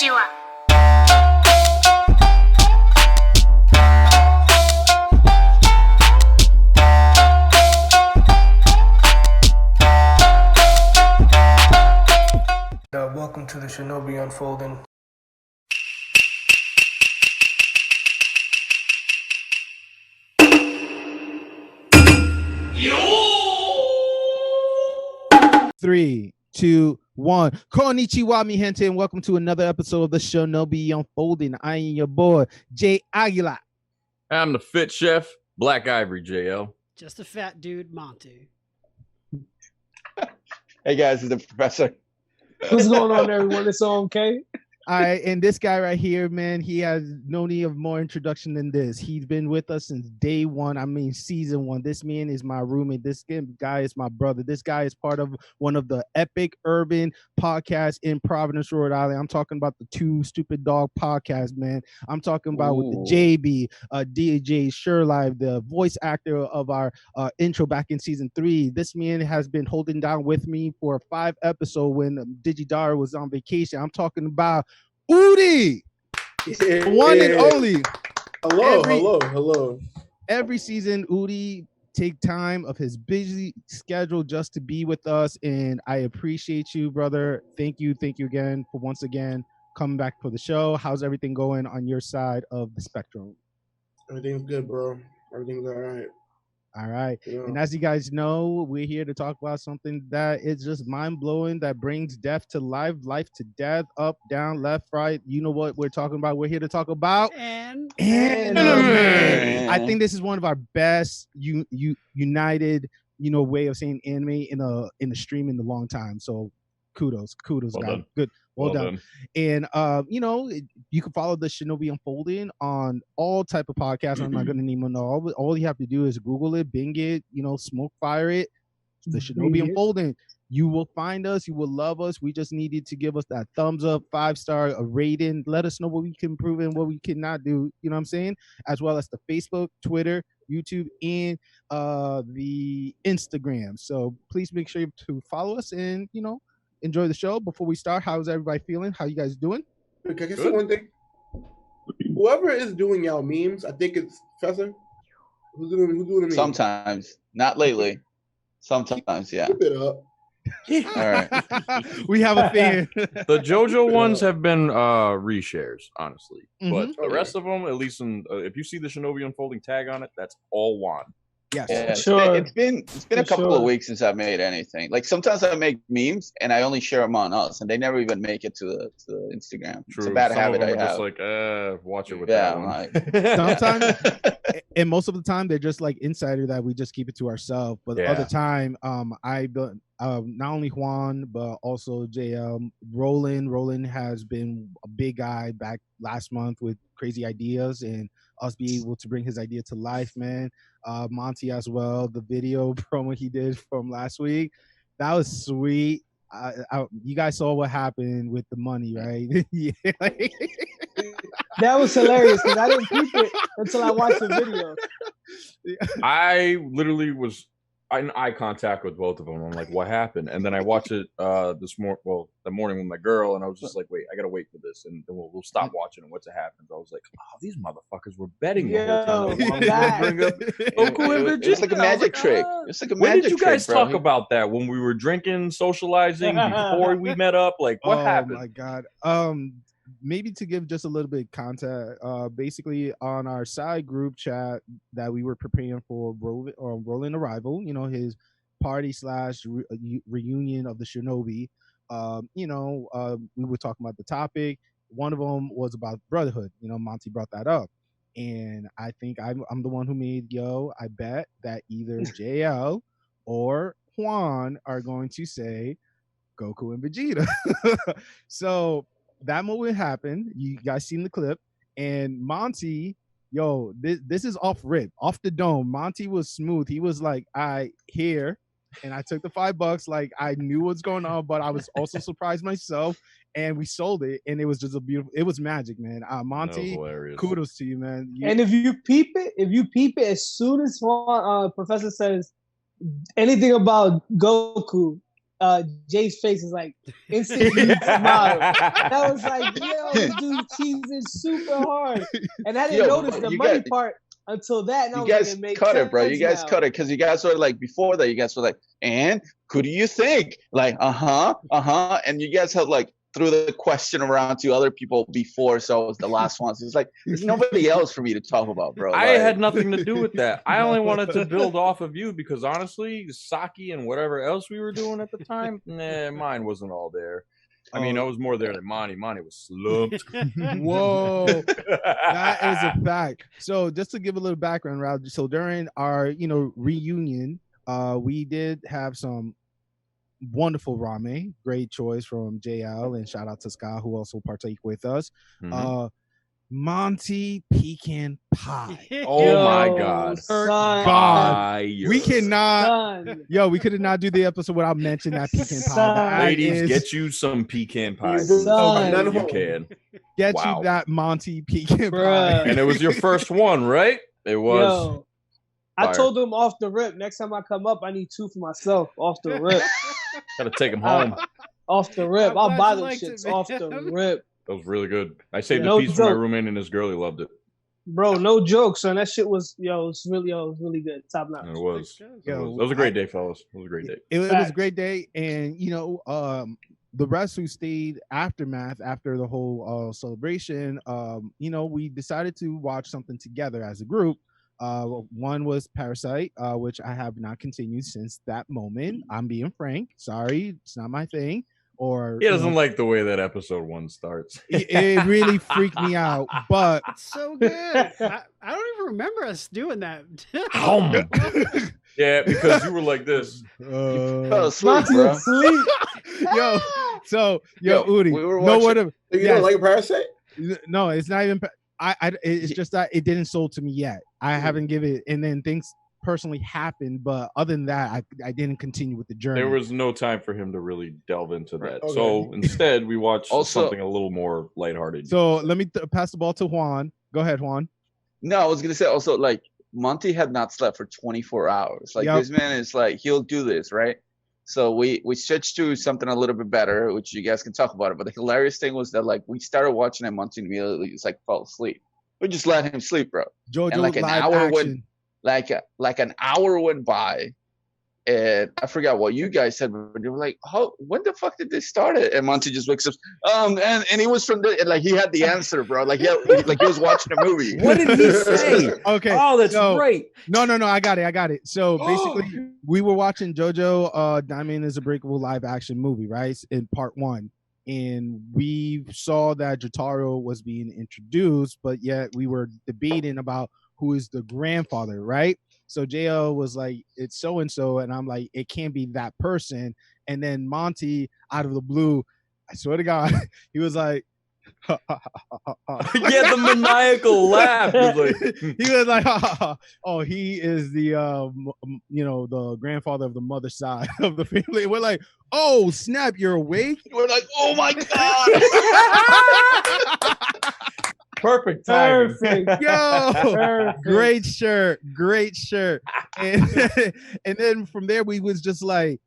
ちは。Welcome to the Shinobi Unfolding. Three, two, one. Konnichiwa, mi gente, and welcome to another episode of the Shinobi Unfolding. I am your boy, Jay Aguila. I'm the fit chef, Black Ivory JL. Just a fat dude, Monty. Hey guys, it's the professor. What's going on, everyone? It's okay. All right, and this guy right here, man, he has no need of more introduction than this. He's been with us since day one. I mean, season one. This man is my roommate. This guy is my brother. This guy is part of one of the epic urban podcasts in Providence, Rhode Island. I'm talking about the two Stupid Dawgs Podcast, man. I'm talking about with the JB, DJ Sherlive, the voice actor of our intro back in season 3. This man has been holding down with me for 5 episodes when Digidara was on vacation. I'm talking about Oodie, one and only. Hello. Every season, Oodie take time of his busy schedule just to be with us, and I appreciate you, brother. Thank you again for once again coming back for the show. How's everything going on your side of the spectrum? Everything's good, bro. Everything's all right. All right. Yeah. And as you guys know, we're here to talk about something that is just mind-blowing, that brings death to life, life to death, up, down, left, right. You know what we're talking about. We're here to talk about anime. I think this is one of our best united, way of saying anime in a stream in a long time. So kudos, Well guys. done. Good. Well done. And you can follow the Shinobi Unfolding on all type of podcasts. I'm not gonna name them all you have to do is Google it, Bing it, smoke fire it. The Shinobi Unfolding. You will find us, you will love us. We just needed to give us that thumbs up, 5-star, a rating. Let us know what we can improve and what we cannot do. You know what I'm saying? As well as the Facebook, Twitter, YouTube, and the Instagram. So please make sure to follow us and enjoy the show. Before we start, how's everybody feeling? How you guys doing? Can I say one thing? Whoever is doing y'all memes, I think it's Professor. Who's doing the memes? Sometimes, not lately. Sometimes, yeah. Keep it up. All right. We have a fan. The JoJo ones have been reshares, honestly. But Mhm. the rest of them, at least if you see the Shinobi Unfolding tag on it, that's all Juan. Yes. Yeah, Sure. It's been a couple of weeks since I've made anything. Like sometimes I make memes and I only share them on us, and they never even make it to the Instagram. True. It's a bad Some habit of them I are have. just like, watch it with Yeah, that I'm one. like, Sometimes, and most of the time, they're just like insider that we just keep it to ourselves. But the Yeah. other time, not only Juan but also JL Roland has been a big guy back last month with crazy ideas and us be able to bring his idea to life, man. Monty as well, the video promo he did from last week, that was sweet. You guys saw what happened with the money, right? Yeah. That was hilarious because I didn't peep it until I watched the video. I literally was in eye contact with both of them. I'm like, what happened? And then I watched it the morning with my girl, and I was just like, wait, I gotta wait for this, and then we'll stop watching, and once it happens, I was like, oh, these motherfuckers were betting the whole time. They wanted to bring up Goku and it's like a Vegeta. I was magic trick. ah. It's like a When magic did you trick, guys bro. talk about that when we were drinking, socializing before we met up? Like, what happened? Oh my god. Maybe to give just a little bit of context, basically on our side group chat that we were preparing for Roland arrival, his party / reunion of the Shinobi. We were talking about the topic. One of them was about brotherhood. Monty brought that up, and I think I'm the one who made I bet that either JL or Juan are going to say Goku and Vegeta. So that moment happened. You guys seen the clip, and Monty, this is off the dome. Monty was smooth. He was like, and I took the $5. Like, I knew what's going on, but I was also surprised myself. And we sold it, and it was just it was magic, man. Monty, kudos to you, man. And if you peep it, as soon as Professor says anything about Goku, Jay's face is like instantly smile. I was like, yo, this dude cheesing super hard, and I didn't notice the money part until that. And you guys cut it, bro. You guys cut it because you guys were like before that. You guys were like, and who do you think? Like, and you guys had like threw the question around to other people before, so it was the last one. So it's like there's nobody else for me to talk about, bro. I had nothing to do with that. I only wanted to build off of you because honestly, Saki and whatever else we were doing at the time, mine wasn't all there. I mean, I was more there than Monty. Monty was slumped. Whoa, that is a fact. So just to give a little background, Ralph. So during our reunion, we did have some wonderful ramen, great choice from JL, and shout out to Scott who also partake with us. Monty pecan pie. Oh my God! God, we cannot. We could not do the episode without mentioning that pecan pie. Ladies, get you some pecan pie. You can get you that Monty pecan pie, and it was your first one, right? It was. Yo, I told him off the rip. Next time I come up, I need 2 for myself. Off the rip. Gotta take them home. Off the rip. I'll buy those shits off the rip. That was really good. I saved a piece for my roommate and his girl. He loved it. Bro, no joke, son. That shit was, it was really good. Top notch. It was. It was a great day, fellas. It was a great day. It was a great day. And, the rest who stayed aftermath after the whole celebration, we decided to watch something together as a group. One was Parasite, which I have not continued since that moment. I'm being frank. Sorry, it's not my thing. Or he doesn't like the way that episode 1 starts. It really freaked me out, but it's so good. I don't even remember us doing that. Yeah, because you were like this. You fell asleep, bro. Yo, Oodie, we were watching. You don't like Parasite? No, it's not even. It's just that it didn't sold to me yet. I haven't given it, and then things personally happened, but other than that, I didn't continue with the journey. There was no time for him to really delve into that. Okay. So instead, we watched something a little more lighthearted. So let me pass the ball to Juan. Go ahead, Juan. No, I was gonna say also like Monty had not slept for 24 hours. Like this man is like he'll do this, right? So we switched to something a little bit better, which you guys can talk about it. But the hilarious thing was that like we started watching it, Monty immediately just like fell asleep. We just let him sleep, bro. JoJo and like an hour action. like an hour went by, and I forgot what you guys said, but you were like, when the fuck did this start? And Monty just wakes up, and he was from the, and like he had the answer, bro. Like he was watching a movie. What did he say? Okay. Oh, that's great. No, I got it. So basically, we were watching JoJo Diamond is a Breakable live action movie, right? In part 1. And we saw that Jotaro was being introduced, but yet we were debating about who is the grandfather, right? So JL was like, it's so-and-so, and I'm like, it can't be that person. And then Monty, out of the blue, I swear to God, he was like, yeah, the maniacal laugh. He was like, oh, he is the the grandfather of the mother side of the family. We're like, oh snap, you're awake. We're like, oh my God. Perfect timing. Yo, great shirt. And then from there we was just like,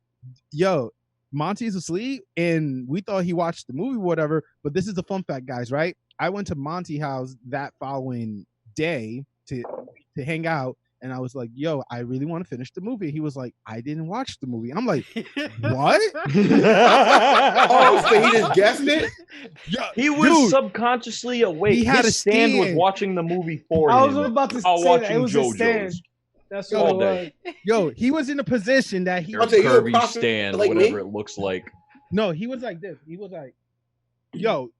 yo, Monty's asleep, and we thought he watched the movie, whatever. But this is the fun fact, guys, right? I went to Monty's house that following day to hang out, and I was like, yo, I really want to finish the movie. He was like, I didn't watch the movie. I'm like, what? Oh, so he just guessed it? Yeah, he was subconsciously awake. He had His stand was watching the movie for him. I was about to say that. It was JoJo's. a stand. That's all what day. Yo, he was in a position that he I'll was tell you, Kirby you're stand, like whatever me? it looks like. No, he was like this. He was like, yo,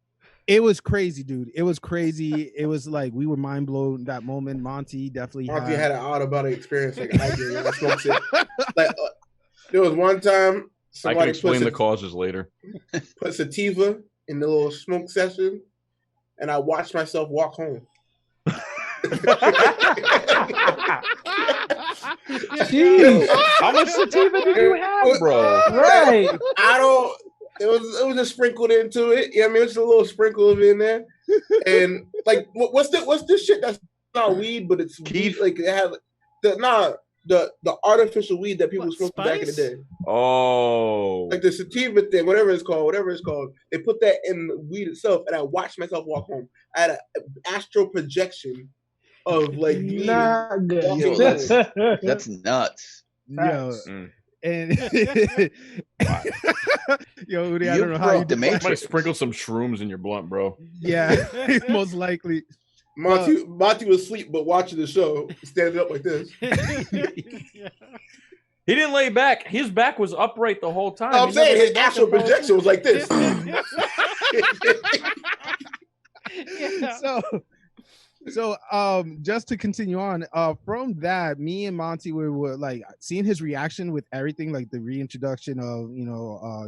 it was crazy, dude. It was crazy. It was like we were mind blown that moment. Monty definitely had an out about experience like I did when I smoked it. Like there was one time I can explain the causes later. Put sativa in the little smoke session, and I watched myself walk home. Jeez. How much sativa did you have, bro? Right. It was just sprinkled into it. Yeah, I mean, it's a little sprinkle of it in there. And like, what's this shit that's not weed, but it's weed? Like it has the artificial weed that people smoked back in the day. Oh, like the sativa thing, whatever it's called. They put that in the weed itself, and I watched myself walk home. I had an astral projection of like weed. Not good. Yo, that's nuts. Yo, and yo, Oodie, I don't know how you might sprinkle some shrooms in your blunt, bro. Yeah, most likely. Monty was asleep, but watching the show, standing up like this. He didn't lay back. His back was upright the whole time. I'm saying his astral projection was like this. So just to continue on, from that, me and Monty were like seeing his reaction with everything, like the reintroduction of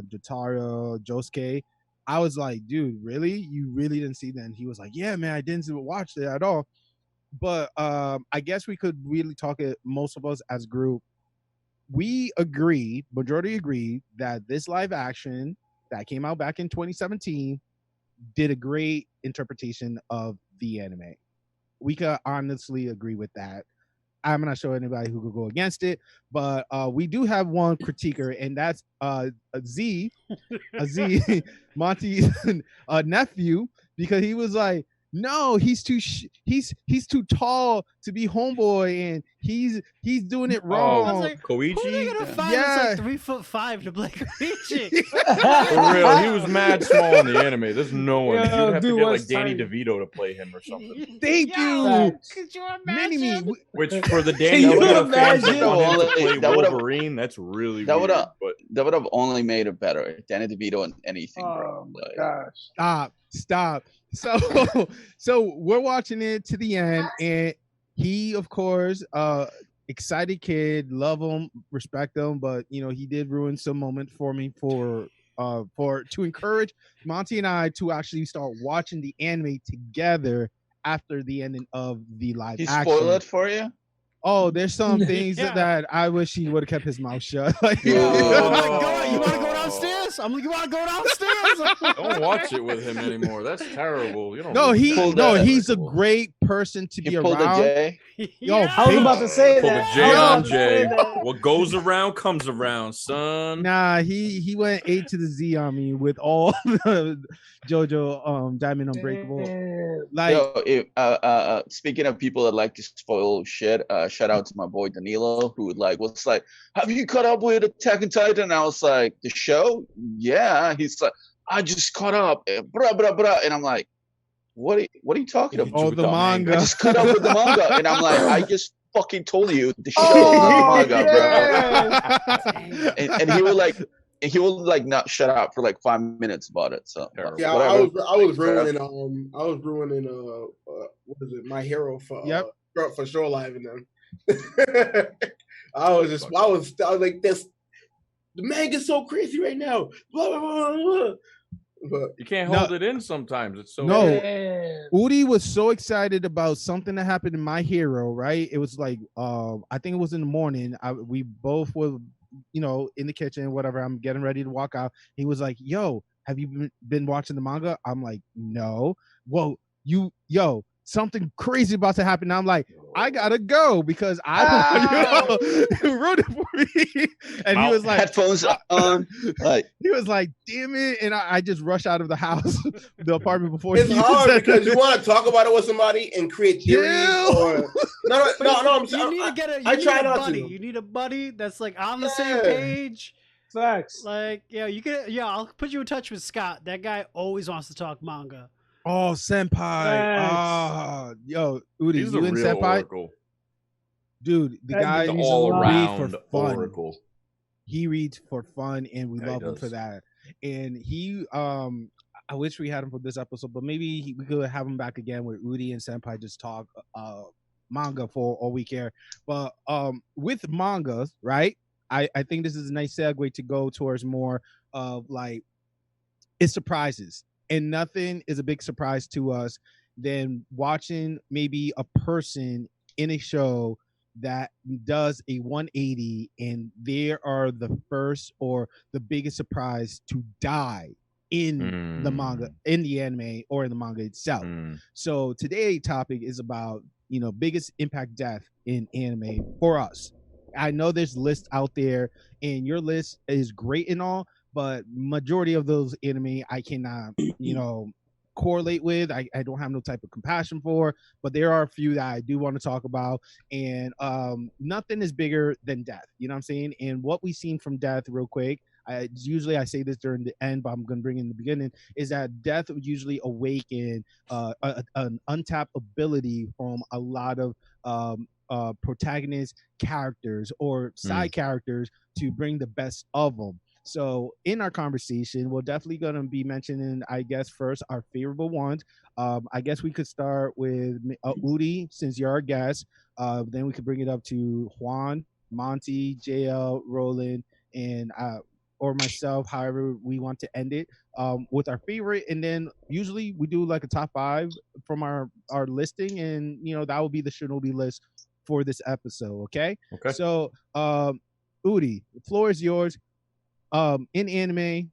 Jotaro, Josuke. I was like, dude, really? You really didn't see that? And he was like, yeah, man, I didn't watch it at all. But I guess we could really talk it, most of us as a group. We agree, majority agree, that this live action that came out back in 2017 did a great interpretation of the anime. We could honestly agree with that. I'm not sure anybody who could go against it, but we do have one critiquer, and that's a Z, Monty's nephew, because he was like, no, he's too tall to be homeboy, and he's doing it wrong. I was like, Koichi? who are they gonna find that's like 3'5" to play Koichi? For real, he was mad small in the anime. There's no one. You'd have to get like Danny tiny. DeVito to play him or something. Thank you. Could you Mini-me. imagine? Which for the Danny you DeVito fans imagine? that want him to play That would've- Wolverine, that's really That weird. would have only made it better. Danny DeVito and anything, bro. Oh my gosh. Stop. So we're watching it to the end, and he, of course, excited kid, love him, respect him, but he did ruin some moment for me for to encourage Monty and I to actually start watching the anime together after the ending of the live He action. spoiled it for you? Oh, there's some things Yeah. that I wish he would have kept his mouth shut. Like, Oh my god, you want to go downstairs? I'm like, you want to go downstairs? Don't watch it with him anymore. That's terrible. You don't. no, really he's a great person to He be pulled a around. J? Yo, I was about to say Pull that. the J I was on about to say J. that. What goes around comes around, son. Nah, he went A to the Z on me with all the JoJo Diamond Unbreakable. Man. Like, Yo, speaking of people that like to spoil shit, shout out to my boy Danilo, who was like, have you caught up with Attack on Titan? And I was like, the show? Yeah. He's like, I just caught up, blah, blah, blah. And I'm like, what are you talking about? oh, the manga. I just caught up with the manga. And I'm like, I just fucking told you the show, not the manga, bro. And he will not shut up for like 5 minutes about it. So Terrible. I whatever. was ruining what is it? My Hero for for Show Live and them. I was like, this. The manga's so crazy right now. Blah blah blah blah. But You can't hold it in sometimes. It's so No. Man. Oodie was so excited about something that happened in My Hero, right? It was like, I think it was in the morning. We both were, in the kitchen, whatever. I'm getting ready to walk out. He was like, yo, have you been watching the manga? I'm like, no. Well, something crazy about to happen. I'm like, I gotta go because I wrote it for me. And he was like, headphones on. Like, he was like, damn it. And I just rushed out of the house, the apartment before it's he hard said because you that. want to talk about it with somebody and create theories. Ew. Or no. I'm You sorry. need to get a. I You try need a not buddy. to. You need a buddy that's like on the same Yeah. page. Facts. Like, you can. Yeah, I'll put you in touch with Scott. That guy always wants to talk manga. Oh, senpai. Thanks. Yo, Oodie, He's a you and real senpai? oracle. Dude, the That guy dude's reads All read for around fun. oracle. He reads for fun, and we Yeah, he love him for does. that. And he, I wish we had him for this episode, but maybe we could have him back again where Oodie and senpai just talk manga for all we care. But with mangas, right? I think this is a nice segue to go towards more of like it's surprises. And nothing is a big surprise to us than watching maybe a person in a show that does a 180 and they are the first or the biggest surprise to die in the manga, in the anime, or in the manga itself. So today's topic is about biggest impact death in anime for us. I know there's lists out there, and your list is great and all, but majority of those anime I cannot, correlate with. I don't have no type of compassion for, but there are a few that I do want to talk about, and nothing is bigger than death. You know what I'm saying? And what we've seen from death, real quick. Usually I say this during the end, but I'm going to bring in the beginning, is that death would usually awaken an untapped ability from a lot of protagonist characters or side characters to bring the best of them. So in our conversation, we're definitely going to be mentioning, I guess, first our favorable ones. I guess we could start with Oodie, since you're our guest. Then we could bring it up to Juan, Monty, JL, Roland, and or myself, however we want to end it, with our favorite. And then usually we do like a top 5 from our listing, and that will be the Shinobi list for this episode. Okay. So Oodie, the floor is yours. In anime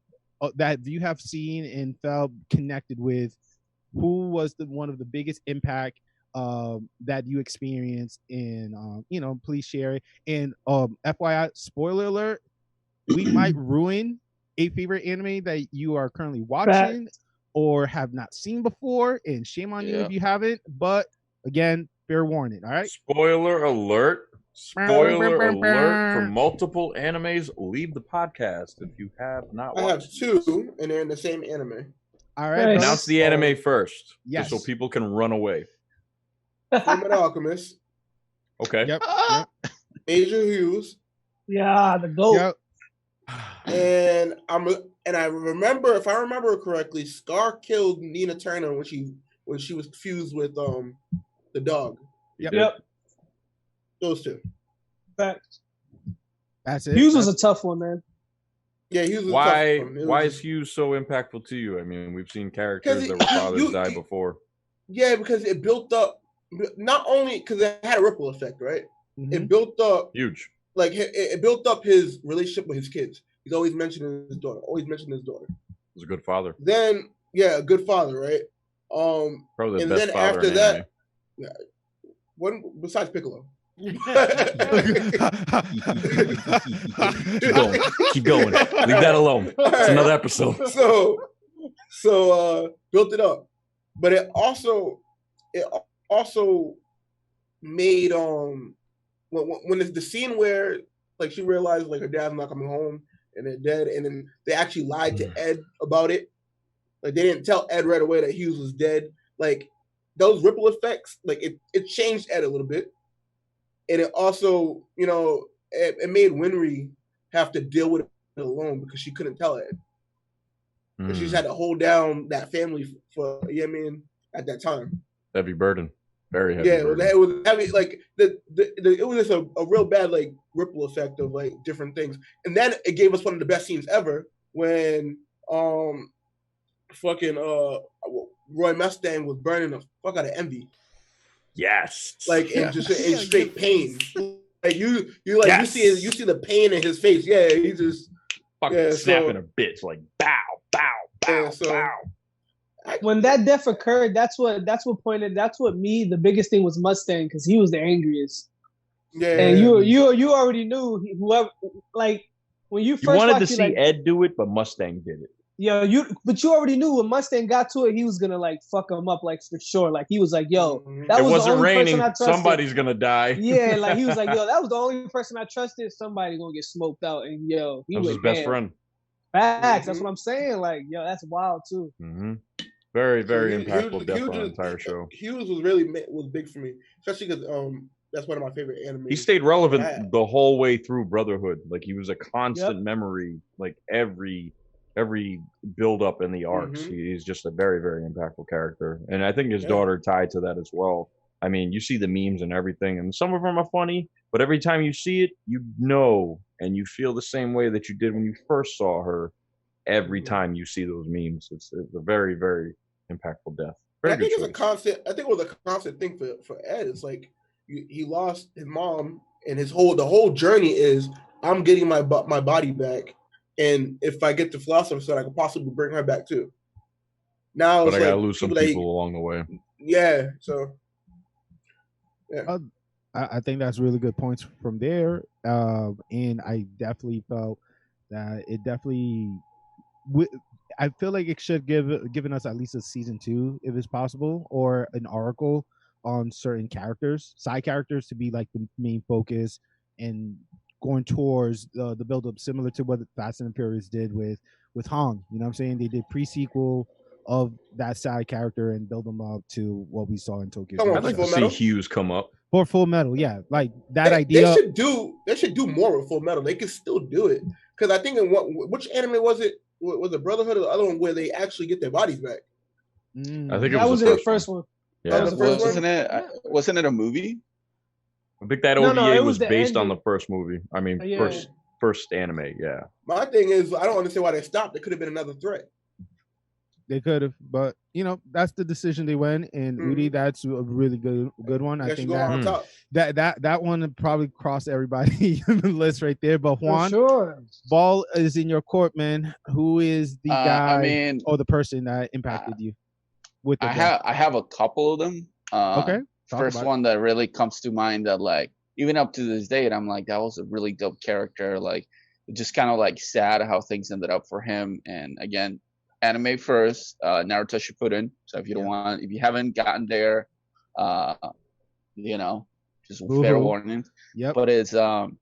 that you have seen and felt connected with, who was one of the biggest impact that you experienced? And please share it. And FYI, spoiler alert, we might ruin a favorite anime that you are currently watching or have not seen before, and shame on you if you haven't. But again, fair warning. All right. Spoiler alert. Spoiler alert for multiple animes. Leave the podcast if you have not watched. I have 2, and they're in the same anime. All right. Announce the anime first. Yes. So people can run away. Fullmetal Alchemist. Okay. Yep. Major Hughes. Yeah, the GOAT. Yep. And I remember, if I remember correctly, Scar killed Nina Turner when she was fused with the dog. Yep. Those 2. Facts. That's it. Hughes was a tough one, man. Yeah, Hughes was why a tough one. Why is Hughes so impactful to you? I mean, we've seen characters that were fathers die before. Yeah, because it built up, not only because it had a ripple effect, right? Mm-hmm. It built up huge. Like it built up his relationship with his kids. He's always mentioning his daughter. He's a good father. Then a good father, right? Probably the and best then father after in that, anime. one besides Piccolo. Keep going. Leave that alone. It's another episode. So built it up, but it also made when it's the scene where like she realized like her dad's not coming home and they're dead, and then they actually lied to Ed about it. Like they didn't tell Ed right away that Hughes was dead. Like those ripple effects, like it changed Ed a little bit. And it also, it made Winry have to deal with it alone because she couldn't tell Ed. And she just had to hold down that family for, at that time. Heavy burden. Very heavy burden. It was heavy. Like, it was just a real bad, like, ripple effect of, like, different things. And then it gave us one of the best scenes ever when Roy Mustang was burning the fuck out of Envy. Yes. Like in straight pain. Like you see the pain in his face. Yeah, he just fucking snapping a bitch like bow, bow, bow, bow. When that death occurred, that's what the biggest thing was Mustang, because he was the angriest. Yeah. And you already knew whoever, like when you first wanted to see Ed do it, but Mustang did it. Yeah, but you already knew when Mustang got to it, he was gonna like fuck him up, like for sure. Like he was like, "Yo, that was the only person I trusted." Somebody's gonna die. Yeah, like he was like, "Yo, that was the only person I trusted. Somebody gonna get smoked out." And he was his best friend. Facts. That's what I'm saying. Like, yo, that's wild too. Mm-hmm. Very, very impactful death on the entire show. Hughes was big for me, especially because that's one of my favorite animes. He stayed relevant the whole way through Brotherhood. Like he was a constant memory. Like every build up in the arcs, he's just a very, very impactful character, and I think his daughter tied to that as well. I mean, you see the memes and everything, and some of them are funny, but every time you see it, and you feel the same way that you did when you first saw her. Every time you see those memes, it's a very, very impactful death. I think it was a constant thing for Ed. It's like he lost his mom, and the whole journey is I'm getting my body back. And if I get to Philosopher's Stone, I could possibly bring her back too. Now, but I gotta lose some people along the way. Yeah. So, yeah. I think that's really good points from there. And I definitely felt that it definitely. I feel like it should given us at least a season 2 if it's possible, or an article on certain characters, side characters, to be like the main focus and going towards the build up, similar to what Fast and the Furious did with Hong. You know what I'm saying? They did pre-sequel of that side character and build them up to what we saw in Tokyo. I'd like to see Hughes come up for Full Metal. Yeah, like that idea. They should do more with Full Metal. They could still do it, because I think in which anime was it? Was it Brotherhood or the other one where they actually get their bodies back? I think that was the first one. Yeah, the first wasn't it? Wasn't it a movie? I think that OVA was based ending. on the first movie. I mean, first anime. Yeah. My thing is, I don't understand why they stopped. It could have been another threat. They could have, but that's the decision they went. And Oodie, that's a really good one. I think that one probably crossed everybody on the list right there. But Juan, ball is in your court, man. Who is the guy or the person that impacted you? With I have a couple of them. Okay. First one that really comes to mind, that like even up to this day, and I'm like, that was a really dope character. Like, just kind of like sad how things ended up for him. And again, anime first, Naruto Shippuden. So if you haven't gotten there, just fair warning. Yep. But it's the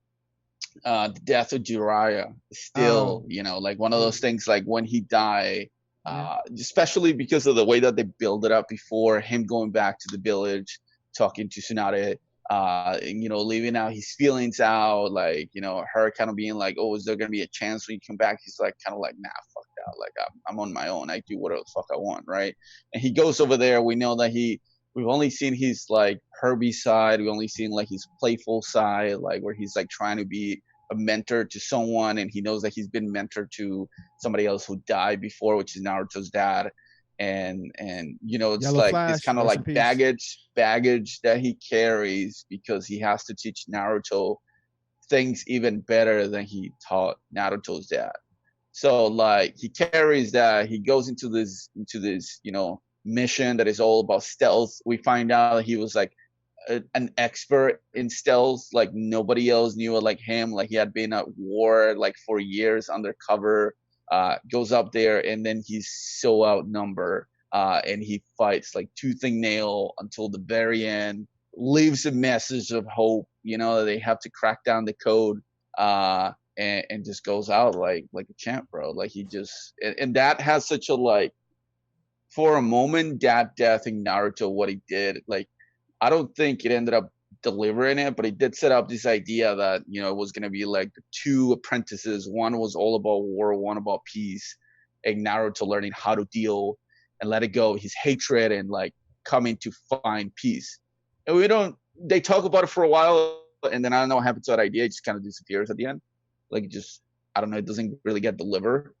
death of Jiraiya is still, like one of those things. Like when he died, especially because of the way that they build it up before him going back to the village, talking to Tsunade, leaving out his feelings out, like, her kind of being like, oh, is there gonna be a chance when you come back? He's like, kind of like, nah, fuck that. Like, I'm on my own. I do whatever the fuck I want, right? And he goes over there. We know that we've only seen his like Herbie side. We've only seen like his playful side, like where he's like trying to be a mentor to someone, and he knows that he's been mentored to somebody else who died before, which is Naruto's dad. And it's Yellow like Flash, this kind of like baggage that he carries, because he has to teach Naruto things even better than he taught Naruto's dad. So like he carries that. He goes into this mission that is all about stealth. We find out he was like an expert in stealth, like nobody else knew it like him. Like he had been at war like for years undercover. Goes up there, and then he's so outnumbered, and he fights like tooth and nail until the very end, leaves a message of hope, that they have to crack down the code, and just goes out like a champ, bro. Like he just, and that has such a, like, for a moment, that death in Naruto, what he did, like, I don't think it ended up delivering it, but he did set up this idea that it was going to be like the two apprentices. One was all about war, one about peace, and Naruto learning how to deal and let it go his hatred and like coming to find peace. And they talk about it for a while, and then I don't know what happened to that idea. It just kind of disappears at the end. Like I don't know, it doesn't really get delivered.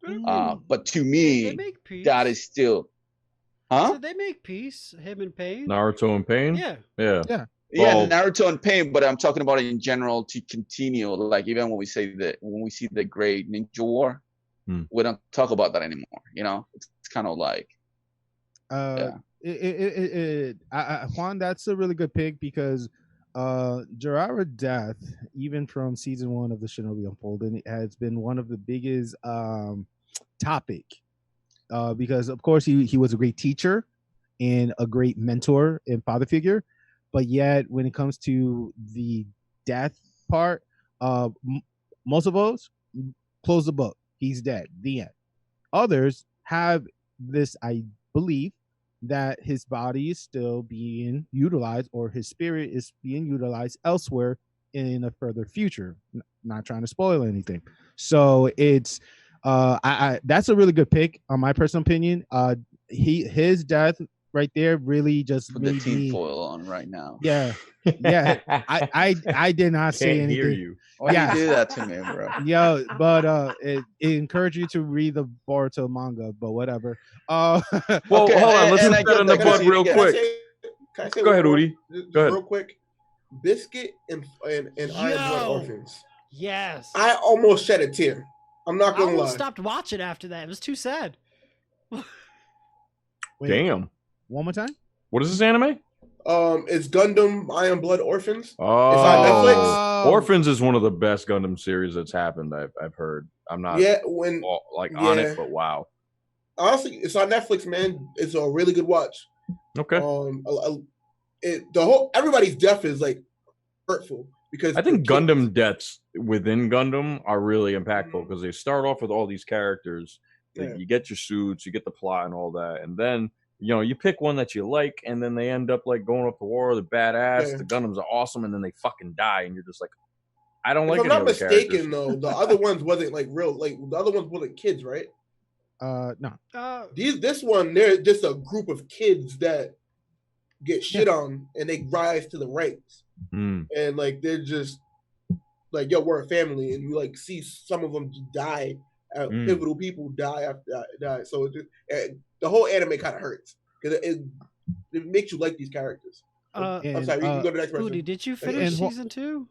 But to me, that is still So they make peace, him and Pain. Naruto and Pain? Yeah. Yeah, Naruto and Pain, but I'm talking about it in general to continue. Like even when we see the Great Ninja War, we don't talk about that anymore. It's kind of like, Juan, that's a really good pick, because Jiraiya death, even from season 1 of the Shinobi Unfolding, has been one of the biggest topic, because of course he was a great teacher and a great mentor and father figure. But yet, when it comes to the death part, most of us close the book. He's dead. The end. Others have this, I believe, that his body is still being utilized, or his spirit is being utilized elsewhere in a further future. Not trying to spoil anything. So it's, that's a really good pick, on my personal opinion. His death right there really just put the tinfoil on right now. Yeah. I did not say anything. Hear you. Why you do that to me, bro? Yo, but it encouraged you to read the Boruto manga, but whatever. Well, hold on, let's just get on the bud real quick. Go ahead, Oodie. Go ahead. Real quick. Biscuit and Iron Blood Orphans. Yes. I almost shed a tear. I'm not gonna lie. I almost stopped watching after that. It was too sad. Wait, damn. One more time. What is this anime? It's Gundam Iron Blood Orphans. Oh, it's on Netflix. Orphans is one of the best Gundam series that's happened. I've heard. I'm not on it, but wow. Honestly, it's on Netflix, man. It's a really good watch. Okay. Everybody's death is like hurtful because I think Gundam deaths within Gundam are really impactful because they start off with all these characters. You get your suits, you get the plot and all that, and then you pick one that you like, and then they end up like going up to war. They're badass. Yeah. The Gundams are awesome, and then they fucking die, and you're just like, I don't like. If I'm not mistaken, though, the other ones wasn't like real. Like the other ones wasn't kids, right? No. This one, they're just a group of kids that get shit on, and they rise to the ranks, and like they're just like, yo, we're a family, and you like see some of them die. Pivotal people die after die, so the whole anime kind of hurts because it makes you like these characters. I'm sorry, you can go to the next person. Oodie, did you finish season 2?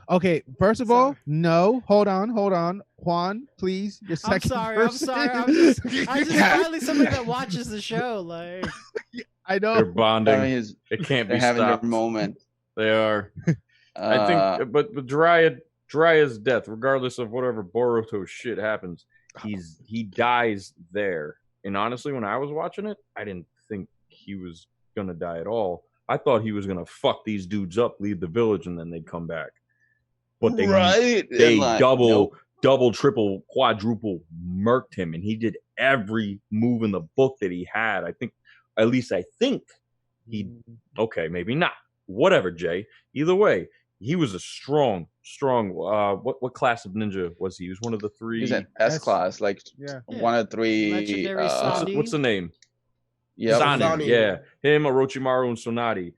Okay, first of all, no. Hold on, Juan, please. Your second I'm sorry. I'm just finally somebody that watches the show. Like, I know they're bonding. It can't be having stopped. Their moment. They are. I think, but Jiraiya's death, regardless of whatever Boruto shit happens, he dies there. And honestly, when I was watching it, I didn't think he was gonna die at all. I thought he was gonna fuck these dudes up, leave the village, and then they'd come back. But they double, triple, quadruple murked him, and he did every move in the book that he had. I think he. Okay, maybe not. Whatever, Jay. Either way, he was a strong. What class of ninja was he? He was one of the 3. He's an S class, like one of 3. What's the name? Yeah, Sani. Yeah, him, Orochimaru, and Sonati.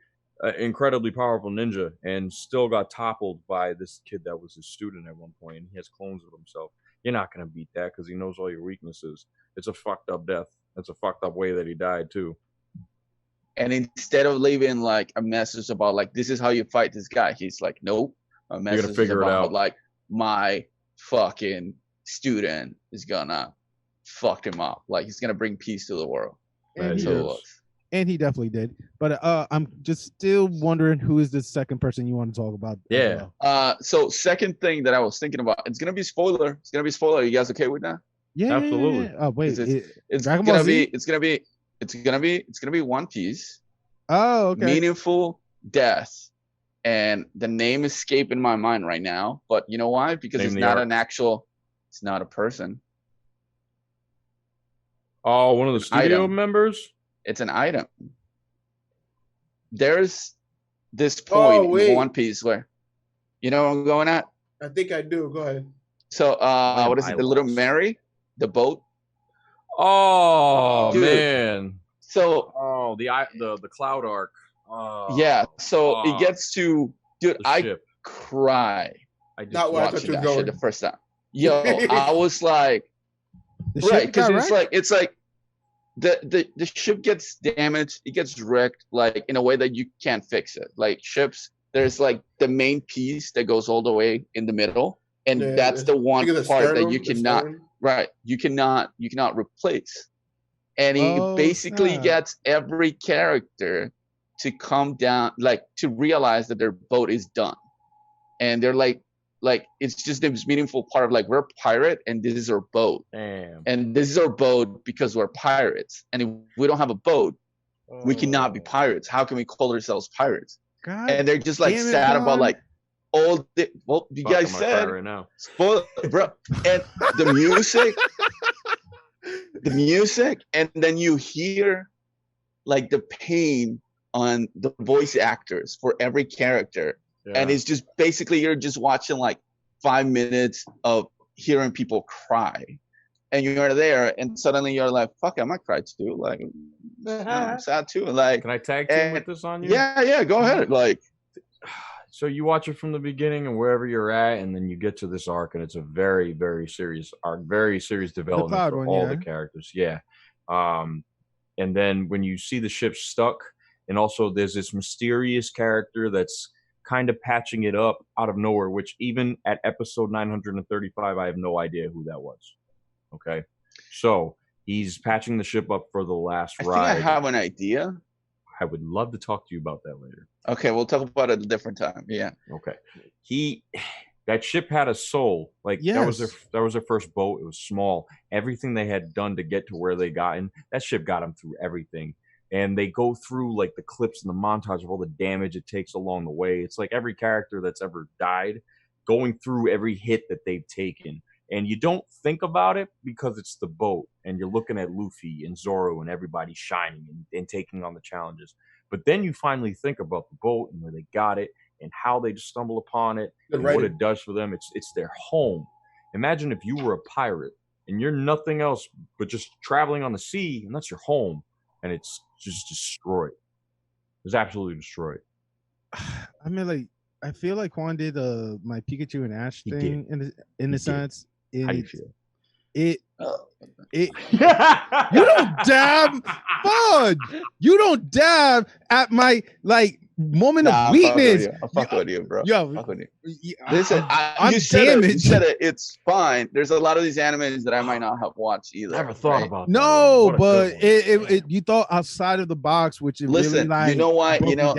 Incredibly powerful ninja, and still got toppled by this kid that was his student at one point, and he has clones of himself. You're not gonna beat that because he knows all your weaknesses. It's a fucked up death. It's a fucked up way that he died too. And instead of leaving like a message about like this is how you fight this guy, he's like, nope. A message figure about it out. Like my fucking student is gonna fuck him up. Like he's gonna bring peace to the world. And he definitely did. But I'm just still wondering who is the second person you want to talk about. Yeah. So second thing that I was thinking about, it's gonna be spoiler. It's gonna be spoiler. Are you guys okay with that? Yeah, absolutely. Oh wait, it's gonna be One Piece. Oh, okay. Meaningful death, and the name is escaping my mind right now. But you know why? Because it's not it's not a person. Oh, one of the studio members. It's an item. There's this point in One Piece where, you know what I'm going at? I think I do. Go ahead. So, what is it? The Little Mary, the boat. Oh, dude. Man. So, the Cloud Arc. Yeah. So it gets to, dude. I cry. I just watching that shit the first time. Yo, I was like, right, because it's like. The ship gets damaged, it gets wrecked like in a way that you can't fix it. Like ships, there's like the main piece that goes all the way in the middle, and that's the one part that you cannot replace. And he basically gets every character to come down, like to realize that their boat is done, and they're like it's just this meaningful part of like we're a pirate and this is our boat. Damn. And this is our boat because we're pirates, and if we don't have a boat, we cannot be pirates. How can we call ourselves pirates? God, and they're just like sad about like all the you guys said right now. Spoil, bro. And the music, and then you hear like the pain on the voice actors for every character. And it's just basically you're just watching like 5 minutes of hearing people cry, and you're there, and suddenly you're like, "Fuck, I might cry too." Like, I'm sad too. Like, can I tag team with this on you? Yeah, go ahead. Like, so you watch it from the beginning and wherever you're at, and then you get to this arc, and it's a very, very serious arc, very serious development for all the characters. Yeah, and then when you see the ship stuck, and also there's this mysterious character that's kind of patching it up out of nowhere, which even at episode 935, I have no idea who that was. Okay. So he's patching the ship up for the last ride. I think I have an idea. I would love to talk to you about that later. Okay, we'll talk about it a different time. Yeah. Okay. That ship had a soul. Like that was their first boat. It was small. Everything they had done to get to where they gotten, that ship got them through everything. And they go through like the clips and the montage of all the damage it takes along the way. It's like every character that's ever died going through every hit that they've taken. And you don't think about it because it's the boat and you're looking at Luffy and Zoro and everybody shining and taking on the challenges. But then you finally think about the boat and where they got it and how they just stumble upon it and what it does for them. It's their home. Imagine if you were a pirate and you're nothing else but just traveling on the sea, and that's your home, and it's just destroyed. It's absolutely destroyed. I mean, like, I feel like Juan did my Pikachu and Ash thing in a sense. How do you feel? You don't dab, fudge. You don't dab at my moment of weakness. I'll fuck with you, bro. Yo, fuck with you. Listen, you said it. It's fine. There's a lot of these animes that I might not have watched either. Never thought about that. No, but you thought outside of the box, which it listen. Really, you know what? You know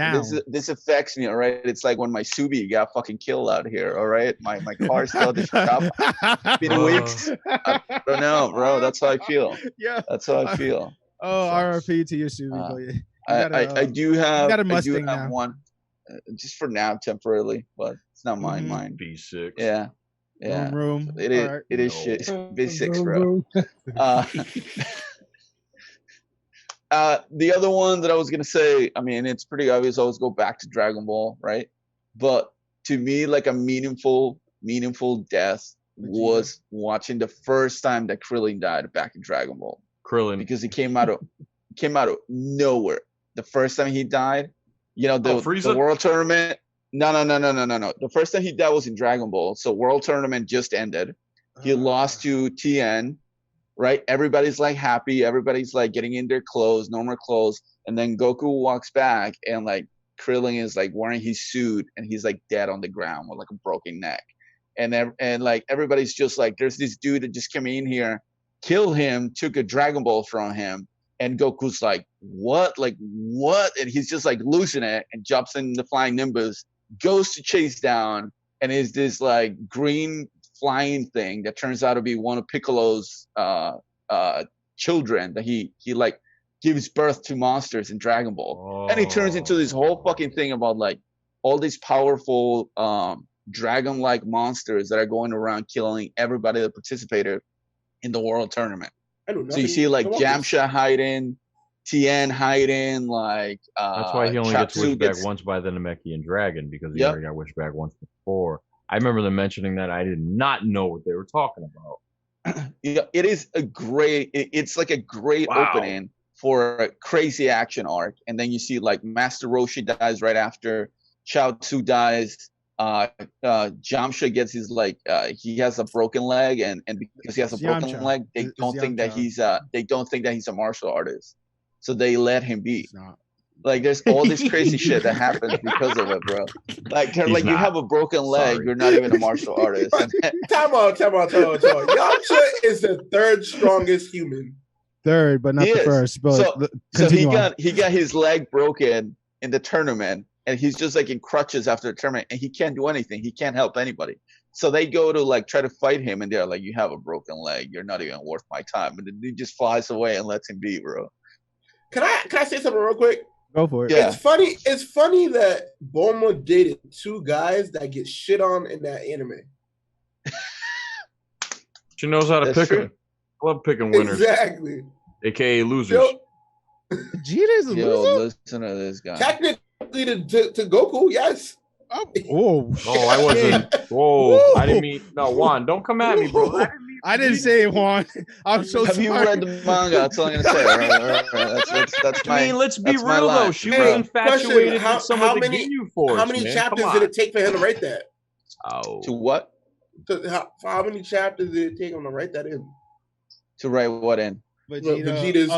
this affects me. All right, it's like when my Subi got fucking killed out here. All right, my car still at the shop. Been weeks. I don't know, bro. That's how I feel. Yeah, that's how I feel. Oh, RRP to your Subi. I do have one, just for now, temporarily, but it's not mine. Mine B6. Yeah. Room. So it is. Right. It is shit. B6, bro. The other one that I was gonna say, I mean, it's pretty obvious. I always go back to Dragon Ball, right? But to me, like a meaningful death was watching the first time that Krillin died back in Dragon Ball. Because he came out of nowhere. The first time he died, the World Tournament. No. The first time he died was in Dragon Ball. So World Tournament just ended. He lost to Tien, right? Everybody's like happy. Everybody's like getting in their clothes, normal clothes. And then Goku walks back and like Krillin is like wearing his suit and he's like dead on the ground with like a broken neck. And like everybody's just like, there's this dude that just came in here, killed him, took a Dragon Ball from him. And Goku's like, what? Like, what? And he's just like losing it and jumps in the flying Nimbus, goes to chase down, and is this like green flying thing that turns out to be one of Piccolo's children that he like gives birth to monsters in Dragon Ball. And he turns into this whole fucking thing about like all these powerful dragon-like monsters that are going around killing everybody that participated in the World Tournament. So you see like Jamsha hiding, Tien hiding, like that's why he only gets wished back once by the Namekian dragon, because he already got wished back once before. I remember them mentioning that. I did not know what they were talking about. Yeah, it is a great. It's like a great opening for a crazy action arc, and then you see like Master Roshi dies right after, Chaozu dies. Jamsha gets his he has a broken leg, and because he has a broken leg, they don't think that he's a martial artist, so they let him be. Like there's all this crazy shit that happens because of it, bro. Like they're like, you have a broken leg, you're not even a martial artist. Time out. Yamcha is the third strongest human. Third, but not the first. But so he got his leg broken in the tournament. And he's just like in crutches after the tournament, and he can't do anything. He can't help anybody. So they go to like try to fight him, and they're like, "You have a broken leg. You're not even worth my time." And the dude just flies away and lets him be, bro. Can I say something real quick? Go for it. Yeah. It's funny that Bulma dated two guys that get shit on in that anime. She knows how to pick them. I love picking winners. Exactly. AKA losers. Vegeta's a loser. Listen to this guy. Technically to Goku, yes. Oh, I wasn't. Whoa, I didn't mean. No, Juan, don't come at me, bro. I didn't say it, Juan. I'm so sorry. Have you read the manga? That's all I'm gonna say. Right. That's my. I mean, let's be real though. She was infatuated with someone to give you force. How many chapters did it take for him to write that? To what? How many chapters did it take him to write that in? To write what in? Vegeta's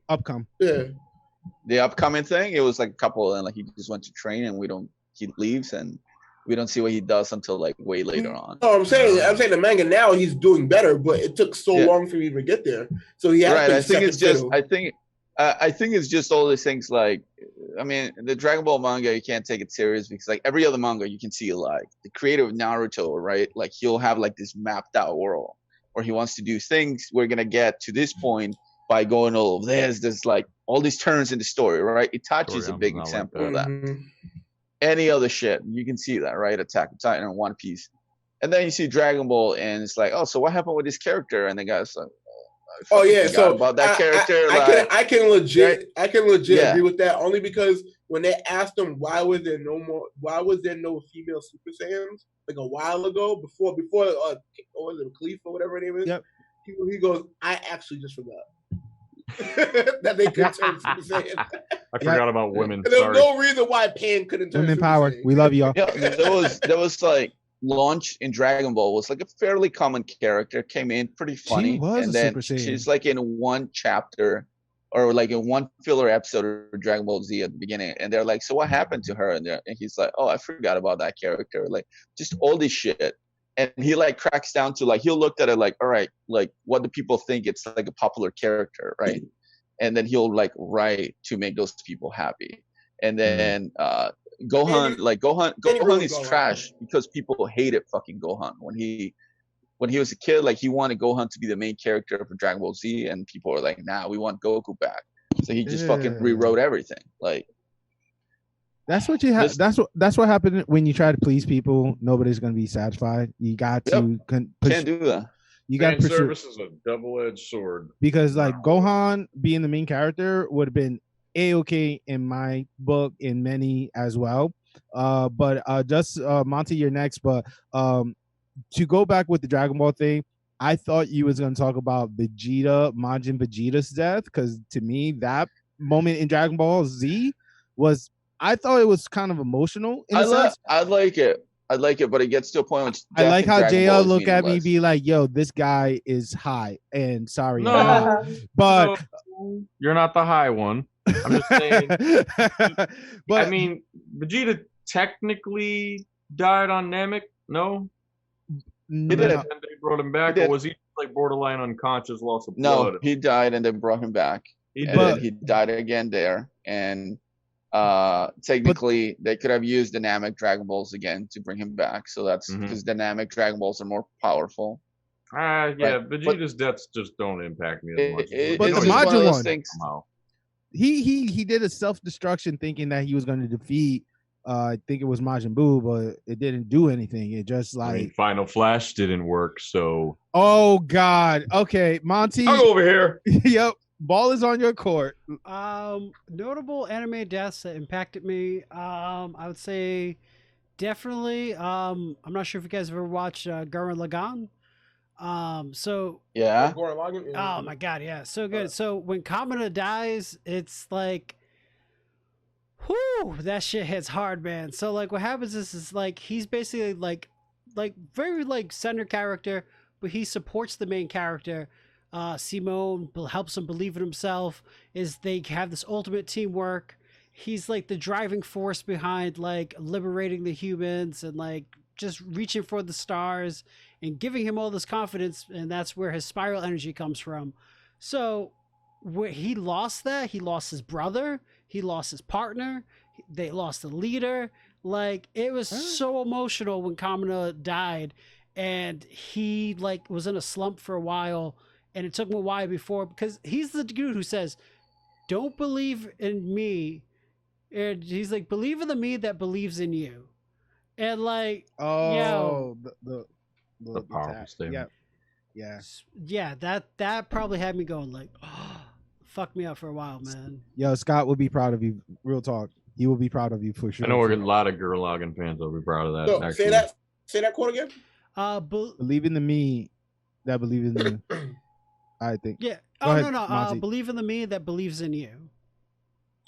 upcome. Yeah. The upcoming thing, it was like a couple, and like he just went to train, and he leaves, and we don't see what he does until like way later on. No, I'm saying the manga now he's doing better, but it took so long for me to get there. So he had I think I think it's just all these things like, I mean, the Dragon Ball manga, you can't take it serious because like every other manga you can see like the creator of Naruto, right? Like he'll have like this mapped out world where he wants to do things. We're going to get to this point by going all of this. There's like all these turns in the story, right? Itachi is a big example of that. Any other shit, you can see that, right? Attack on Titan and One Piece. And then you see Dragon Ball and it's like, oh, so what happened with this character? And the guy's like, oh yeah, so about that character. I can legit agree with that only because when they asked him why was there no female Super Saiyans like a while ago before what was it, Cleef or whatever her name is? Yep. He goes, I actually just forgot that they could turn Super Saiyan. I forgot about women. There's no reason why Pan couldn't turn women Super power. Saiyan. We love y'all. Yeah, there was like Launch in Dragon Ball was like a fairly common character, came in pretty funny, She was and a then Super Saiyan. she's like in one chapter or like in one filler episode of Dragon Ball Z at the beginning, and they're like, so what happened to her? And he's like, oh, I forgot about that character. Like just all this shit. And he like cracks down to like, he'll look at it like, all right, like what do people think? It's like a popular character, right? And then he'll like write to make those people happy. And then Gohan is trash because people hated fucking Gohan when he was a kid. Like he wanted Gohan to be the main character for Dragon Ball Z, and people were like, nah, we want Goku back. So he just fucking rewrote everything. Like that's what you have. That's what happened when you try to please people. Nobody's gonna be satisfied. You got to can't do that. You got to pursue. Service is a double-edged sword because like Gohan being the main character would have been A-okay in my book, in many as well. But just Monty, you're next. But to go back with the Dragon Ball thing, I thought you was gonna talk about Majin Vegeta's death, because to me that moment in Dragon Ball Z was, I thought it was kind of emotional. I like it, but it gets to a point. I like how JL look at me, be like, "Yo, this guy is high," and sorry, no, but you're not the high one. I'm just saying. But I mean, Vegeta technically died on Namek. No, he did. And they brought him back, or was he like borderline unconscious, loss of blood? No, he died, and they brought him back. Then he died again there, and technically they could have used the Namek Dragon Balls again to bring him back. So that's because the Namek Dragon Balls are more powerful. Yeah, Vegeta's deaths just don't impact me as much. But the Majin one, somehow. He did a self-destruction thinking that he was going to defeat I think it was Majin Buu, but it didn't do anything. It just like Final Flash didn't work. So oh god, okay, Monty, I'll go over here. Yep, ball is on your court. Notable anime deaths that impacted me. I would say definitely. I'm not sure if you guys ever watched Gurren Lagann. So yeah. Oh my god, yeah, so good. So when Kamina dies, it's like, whoo, that shit hits hard, man. So like what happens is like he's basically like very like center character, but he supports the main character. Simone helps him believe in himself. They have this ultimate teamwork. He's like the driving force behind like liberating the humans and like just reaching for the stars and giving him all this confidence, and that's where his spiral energy comes from. So where he lost that, he lost his brother, he lost his partner, they lost the leader. Like it was so emotional when Kamina died, and he like was in a slump for a while, and it took him a while before, because he's the dude who says, don't believe in me, and he's like, believe in the me that believes in you. And like, the powerful statement. Yeah, that probably had me going like, oh, fuck me up for a while, man. Yo, Scott will be proud of you. Real talk, he will be proud of you for sure. I know we're a lot of Gurren Lagann fans will be proud of that. So, say that quote again. Believe in the me that believes in you. I think. Yeah. Go ahead, no. Believe in the me that believes in you.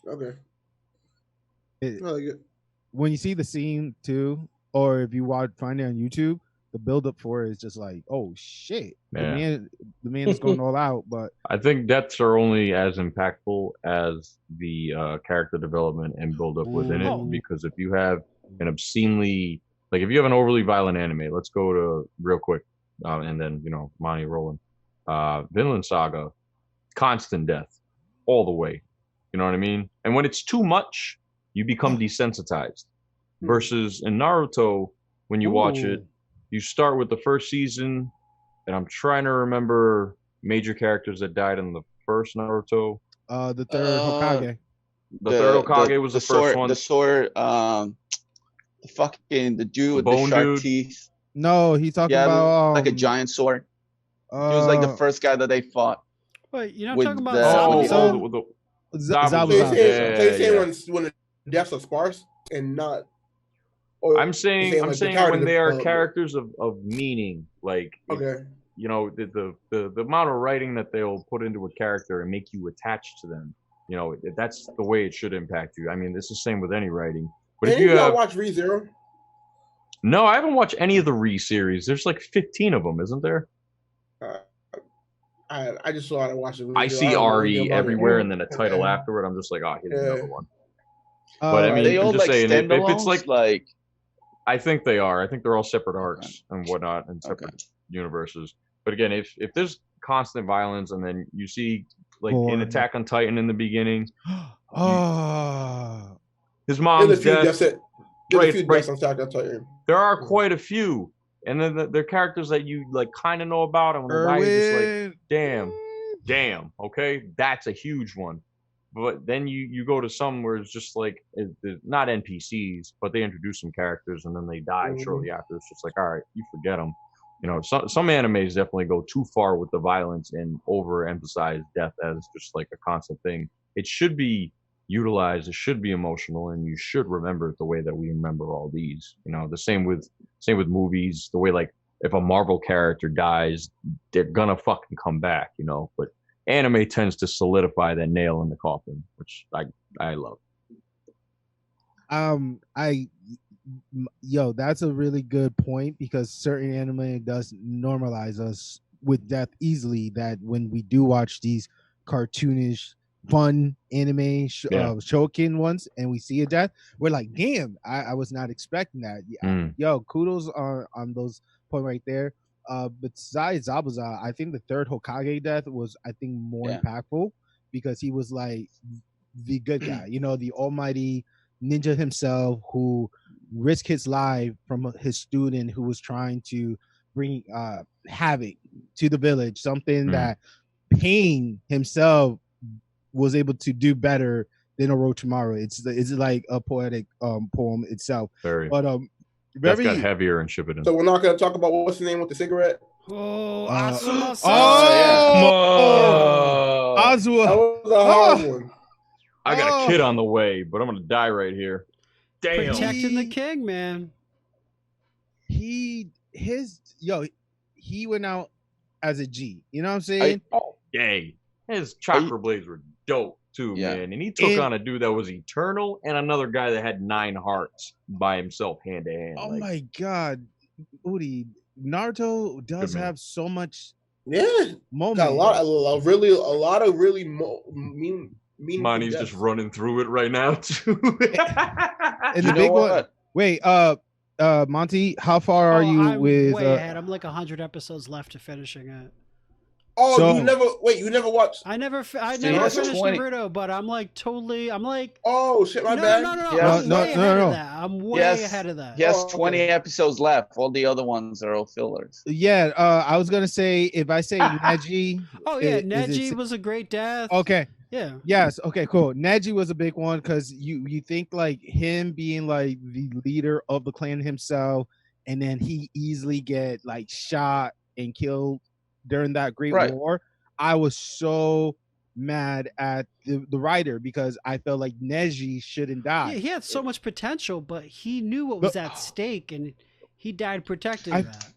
Okay. When you see the scene too, or if you find it on YouTube, the build up for it is just like, oh shit, the man is going all out. But I think deaths are only as impactful as the character development and build up within it. Because if you have an obscenely, like if you have an overly violent anime, let's go to real quick, and then Monty rolling, Vinland Saga, constant death all the way. You know what I mean? And when it's too much, you become desensitized. Versus in Naruto, when you watch it, you start with the first season, and I'm trying to remember major characters that died in the first Naruto. The third Hokage. The third Hokage was the first one. The sword, the dude with the sharp teeth. No, he's talking about like a giant sword. He was like the first guy that they fought. Wait, you're not talking about Zabuza? Zabuza. When the deaths are sparse and not. I'm saying when they are characters of meaning, like you know, the amount of writing that they'll put into a character and make you attached to them. You know, that's the way it should impact you. I mean, it's the same with any writing. But if you watch ReZero? No, I haven't watched any of the Re series. There's like 15 of them, isn't there? I just saw it. I watched it. I see RE everywhere, and then a title afterward. I'm just like, here's another one. But I mean, they all I'm just saying, if it's like, I think they are. I think they're all separate arcs and whatnot, and separate universes. But again, if there's constant violence, and then you see like in Attack on Titan in the beginning, his mom's death. There are quite a few, and then they're characters that you like kind of know about, and when they die, you're just like, damn, okay, that's a huge one. But then you go to some where it's just like not NPCs, but they introduce some characters and then they die shortly after. It's just like, all right, you forget them. You know, some animes definitely go too far with the violence and overemphasize death as just like a constant thing. It should be utilized. It should be emotional, and you should remember it the way that we remember all these. You know, the same with movies. The way like if a Marvel character dies, they're gonna fucking come back. You know, but anime tends to solidify that nail in the coffin, which I love. That's a really good point, because certain anime does normalize us with death easily, that when we do watch these cartoonish fun anime shouken ones and we see a death, we're like, damn, I was not expecting that. Kudos on those point right there. Besides Zabuza, I think the third Hokage death was, I think, more impactful, because he was like the good guy, you know, the almighty ninja himself, who risked his life from his student who was trying to bring havoc to the village, something that Pain himself was able to do better than Orochimaru. It's like a poetic poem itself. But that's got heavier and Shippuden. So we're not going to talk about what's the name with the cigarette. Azuma. Azuma. That was a hard one. I got a kid on the way, but I'm going to die right here. Damn. Protecting the king, man. He went out as a G. You know what I'm saying? His chakra blades were dope too, man. And he took on a dude that was eternal and another guy that had 9 hearts by himself, hand to hand. Oh my god, Oodie, Naruto does have so much. Moment. Got a lot of really mean. Money's just running through it right now too. And the big one. Wait, Monty, how far are you I'm with? Way ahead. I'm like 100 episodes left to finishing it. Oh, so, you never watched? I never finished Naruto, but I'm like, oh shit, my bad. No. I'm way ahead of that. He has 20 episodes left. All the other ones are all fillers. Yeah, I was gonna say, if I say Neji. Neji was a great death. Okay. Yeah. Yes. Okay. Cool. Neji was a big one, because you think like him being like the leader of the clan himself, and then he easily get like shot and killed during that Great War. I was so mad at the writer, because I felt like Neji shouldn't die. Yeah, he had so much potential, but he knew what was at stake, and he died protecting that.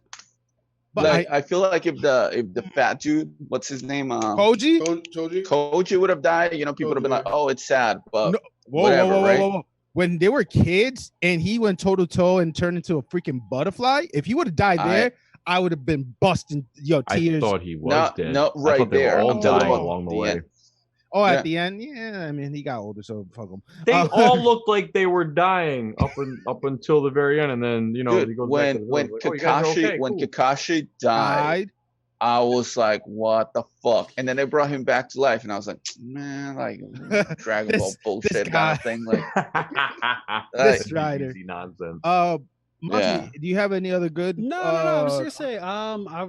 But I feel like if the fat dude, what's his name, Koji would have died, you know, people would have been like, oh, it's sad, but whoa. When they were kids and he went toe to toe and turned into a freaking butterfly, if he would have died there, I would have been busting tears. I thought he was dead. No, right there. They were all dying along the way. At the end, yeah. I mean, he got older, so fuck him. They all looked like they were dying up until the very end, and then he goes when Kakashi died, I was like, what the fuck? And then they brought him back to life, and I was like, man, like Dragon Ball bullshit kind of thing. Like this Strider. Easy nonsense. Monty, do you have any other good? No. I was gonna say,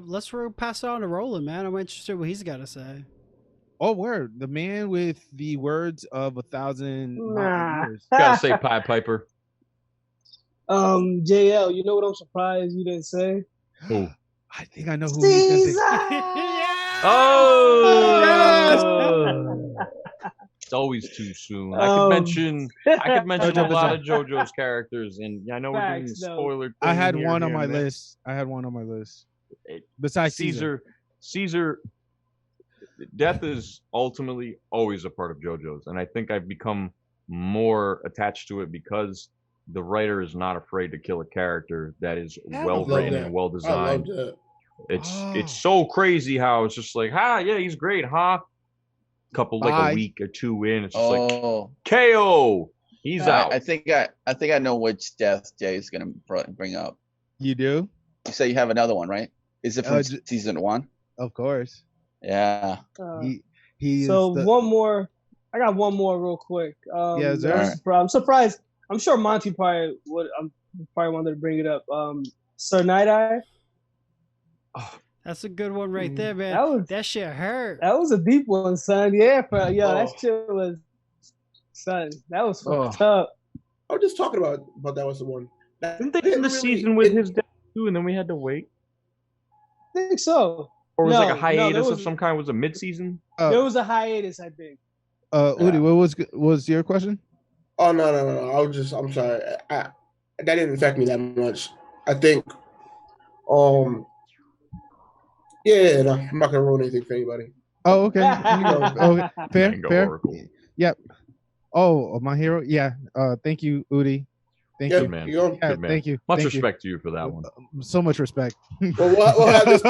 let's pass it on to Roland, man. I'm interested what he's got to say. Oh, word! The man with the words of 1,000 years. Gotta say, Pied Piper. JL, you know what I'm surprised you didn't say? Who? I think I know who he's gonna say. Yes! Oh, yes! It's always too soon. I could mention a lot of JoJo's characters, and I know we're doing the spoiler thing. I had one on my list. Besides Caesar, death is ultimately always a part of JoJo's, and I think I've become more attached to it because the writer is not afraid to kill a character that is well written and well designed. It's so crazy how it's just like, yeah, he's great, couple like a week or two in, it's just like KO. He's out. I think I know which death Jay is gonna bring up. You do? You say you have another one, right? Is it from season 1? Of course. Yeah. One more. I got one more real quick. Yeah, I'm surprised. I'm sure Monty probably wanted to bring it up. Sir Night Eye. Oh, that's a good one right there, man. That shit hurt. That was a deep one, son. Yeah, that shit was, son. That was fucked up. I was just talking about that was the one. Didn't they end the season with his death too, and then we had to wait? I think so. Or was like a hiatus of some kind? Was a mid-season? There was a hiatus, I think. Oodie, what was your question? Oh no. I'm sorry. That didn't affect me that much. I think. Yeah, no, I'm not gonna ruin anything for anybody. Oh, okay. Fair. Yep. Oh, my hero. Yeah. Thank you, Oodie. Thank you, man. Yeah, good man. Thank you. Much respect to you for that one. So much respect. Well, we'll have this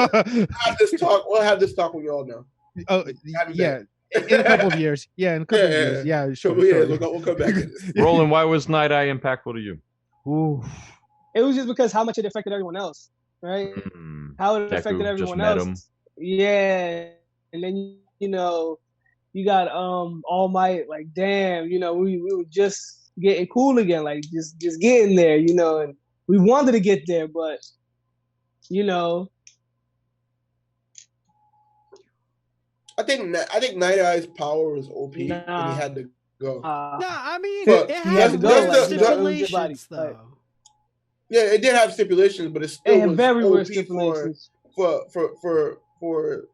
talk. We'll have this talk when you all know. Oh, yeah. In a couple of years. Yeah, in a couple of years. Yeah, sure. We'll come back to this. Roland, why was Night Eye impactful to you? Ooh. It was just because how much it affected everyone else, right? How it affected everyone else. Yeah. And then, you got All Might, like, damn, we were just getting cool again, like just getting there, and we wanted to get there, but I think Night Eye's power was OP and he had to go. I mean, it had to go. Stipulations, though. Yeah, it did have stipulations, but it still was very OP stipulations for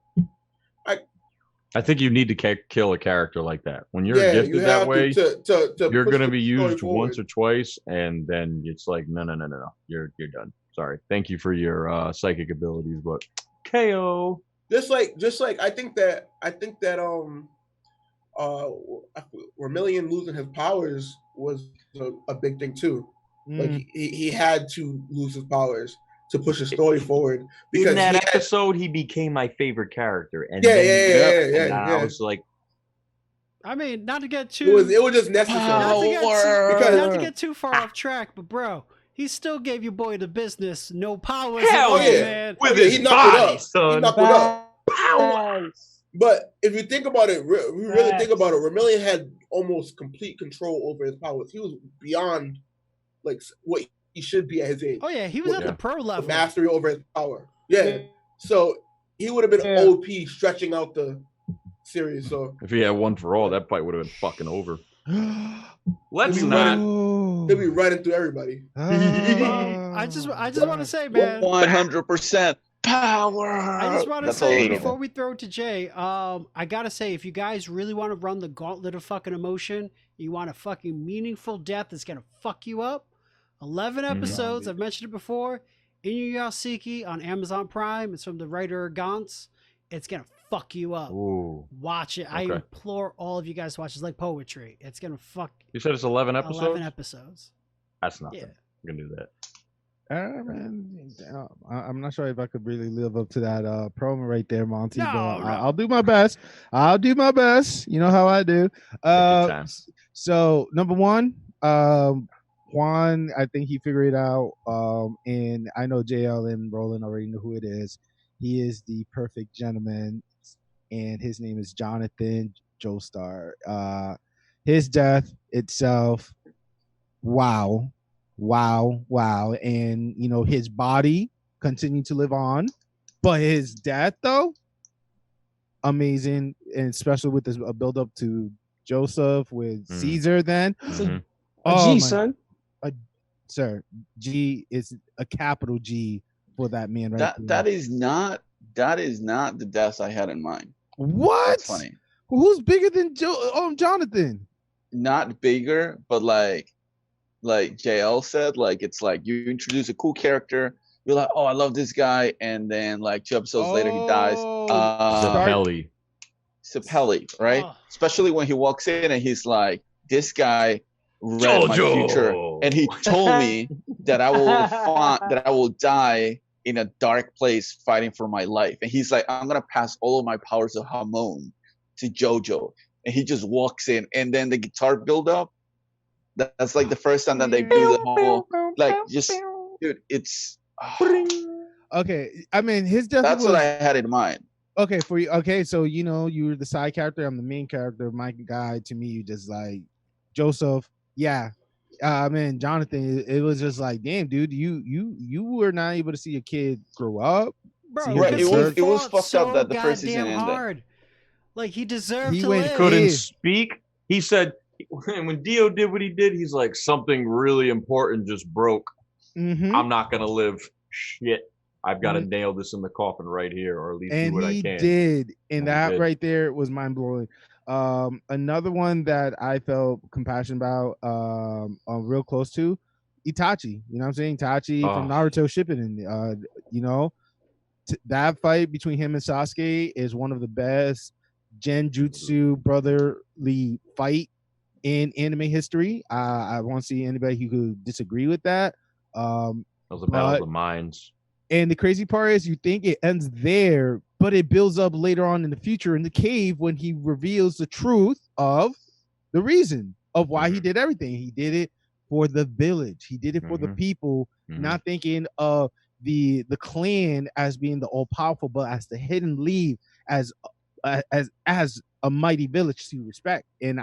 I think you need to kill a character like that. When you're gifted that way, you're going to be used once or twice, and then it's like, no, you're done. Sorry. Thank you for your psychic abilities, but KO. Just like I think that Vermilion losing his powers was a big thing too. Like he had to lose his powers to push the story forward. Because in that episode, he became my favorite character. And I was like, I mean, not to get too. It was just necessary. Not to get too far off track, but bro, he still gave your boy the business. No powers. Hell yeah, man. With his body, son. He knocked it up. Power. But if you think about it, really think about it, Vermilion had almost complete control over his powers. He was beyond like what he should be at his age. Oh yeah, he was at the pro level. Mastery over his power. Yeah. So he would have been OP stretching out the series. So if he had one for all, that fight would have been fucking over. Let's not. He'll be running through everybody. I just want to say, man, 100% power. I just want to say before we throw it to Jay, I gotta say, if you guys really want to run the gauntlet of fucking emotion, you want a fucking meaningful death that's gonna fuck you up. 11 episodes. I've mentioned it before. Inuyasha on Amazon Prime. It's from the writer Gantz. It's gonna fuck you up. Ooh. Watch it. Okay. I implore all of you guys to watch it. It's like poetry. It's gonna fuck. You said it's 11 episodes? 11 episodes. That's nothing. Yeah. I'm gonna do that. I'm not sure if I could really live up to that promo right there, Monty. I'll do my best. You know how I do. So number one, Juan, I think he figured it out. And I know JL and Roland already know who it is. He is the perfect gentleman, and his name is Jonathan Joestar. His death itself, wow, wow, and his body continued to live on, but his death though, amazing, and especially with this build up to Joseph with Caesar. Then, son. Sir, G is a capital G for that man, right? That is not the death I had in mind. What? That's funny. Who's bigger than Jonathan? Not bigger, but like JL said, like it's like you introduce a cool character, you're like, oh, I love this guy, and then like 2 episodes later he dies. Sapelli, right? Oh. Especially when he walks in and he's like, this guy read my future, and he told me that I will die in a dark place fighting for my life. And he's like, I'm gonna pass all of my powers of Hamon to Jojo. And he just walks in, and then the guitar build up. That's like the first time that they do the whole, like, just, dude, it's okay. I mean, his death. That's what I had in mind. Okay, for you. Okay, so you were the side character. I'm the main character. My guy, to me, you just like Joseph. Yeah. Man, Jonathan, it was just like, damn, dude, you were not able to see your kid grow up. Bro, right, it was fucked up that the first season ended. Like, he deserved to live. Couldn't speak. He said, when Dio did what he did, he's like, something really important just broke. I'm not gonna live. Shit, I've got to nail this in the coffin right here, or at least do what I can. And he did, and that right there was mind blowing. Another one that I felt compassion about, real close to, Itachi. You know what I'm saying? Itachi from Naruto Shippuden. That fight between him and Sasuke is one of the best genjutsu brotherly fight in anime history. I won't see anybody who could disagree with that. That was a battle of the minds. And the crazy part is, you think it ends there, but it builds up later on in the future in the cave when he reveals the truth of the reason of why he did everything. He did it for the village. He did it for the people, not thinking of the clan as being the all powerful, but as the hidden lead, as a mighty village to respect. And